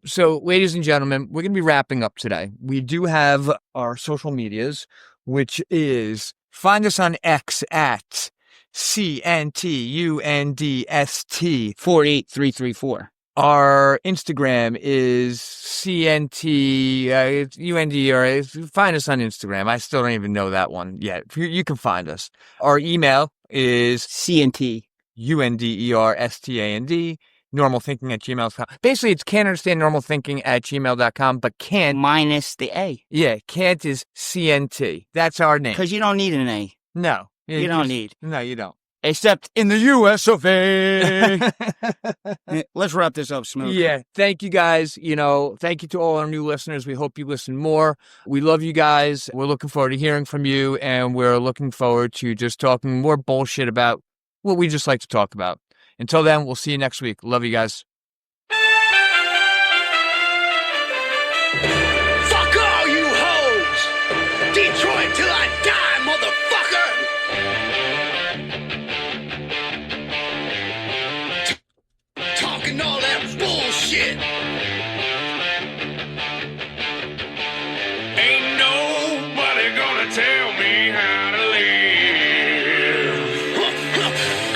So, ladies and gentlemen, we're gonna be wrapping up today. We do have our social medias, which is find us on X at CNTUNDST 48334. Our Instagram is CNT UND, or find us on Instagram. I still don't even know that one yet. You can find us. Our email is CNT UNDERSTAND normalthinking@gmail.com. Basically, it's can't understand normalthinking@gmail.com, but can't minus the A. Yeah, can't is CNT. That's our name. Because you don't need an A. No. You don't need. No, you don't. Except in the U.S. of A. Let's wrap this up, Smook. Yeah. Thank you guys. Thank you to all our new listeners. We hope you listen more. We love you guys. We're looking forward to hearing from you, and we're looking forward to just talking more bullshit about what we just like to talk about. Until then, we'll see you next week. Love you guys. Fuck all you hoes! Detroit till I die, motherfucker! Talking all that bullshit! Ain't nobody gonna tell me how to live.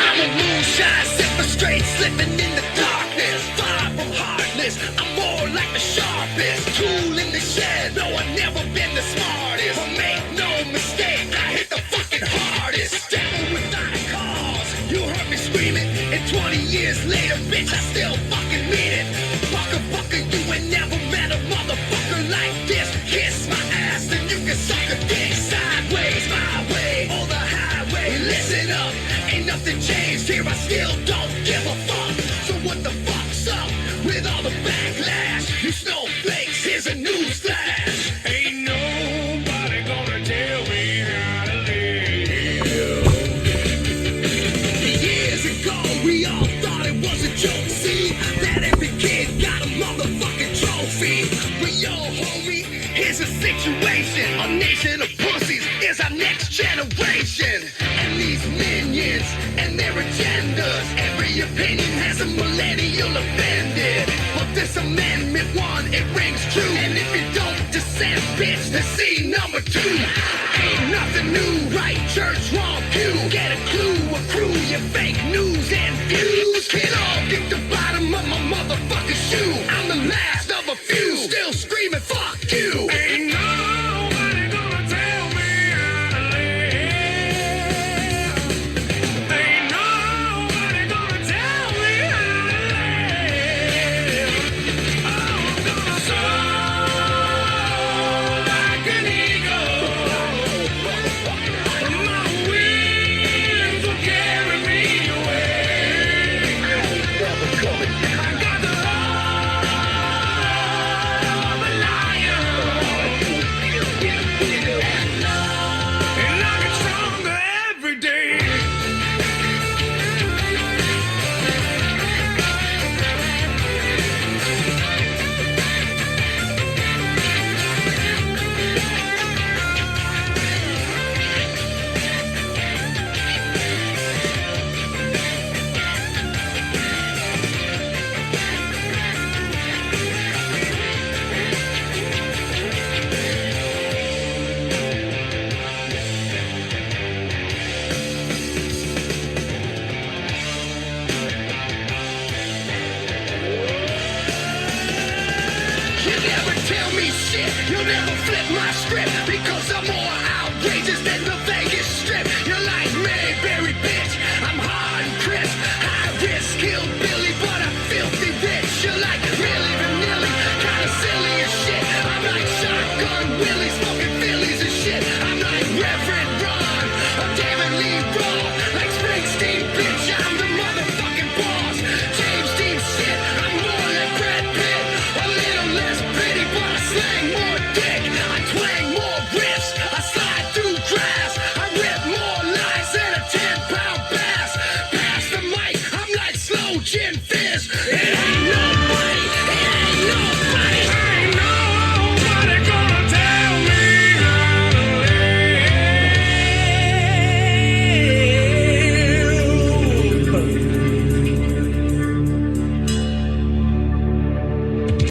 I'm a moonshine sipper, straight slipping in the darkness. Far from heartless, I'm more like the sharpest tool in the shed. No, I've never been the smartest, but make no mistake, I hit the fucking hardest. Devil without a cause, you heard me screaming, and 20 years later, bitch, I still fucking mean it. Fucker, you ain't never met a motherfucker like this. Kiss my ass, and you can suck a dick sideways, my way, or the highway. Listen up, ain't nothing changed here, I still don't give a fuck. So what the fuck's up with all the backlash? You snowflakes, here's a newsflash. Ain't nobody gonna tell me how to live. Years ago, we all thought it was a joke, see? That every kid got a motherfucking trophy. But yo, homie, here's a situation. A nation of pussies is our next generation. And these minions and their agendas, every opinion has a millennial offended. But this amendment one, it rings true. And if you don't dissent, bitch, then see number 2. Ain't nothing new, right church, wrong pew. Get a clue, accrue your fake news and views. Can all get the bottom of my motherfucking shoe. I'm the last of a few, still screaming, fuck you. Ain't nobody gonna tell me how to live. Ain't nobody gonna tell me how to live. I'm gonna soar like an eagle. My wings will carry me away. I got the heart of a lion, and I get stronger every day. You never tell me shit, you'll never flip my script, because I'm more outrageous than the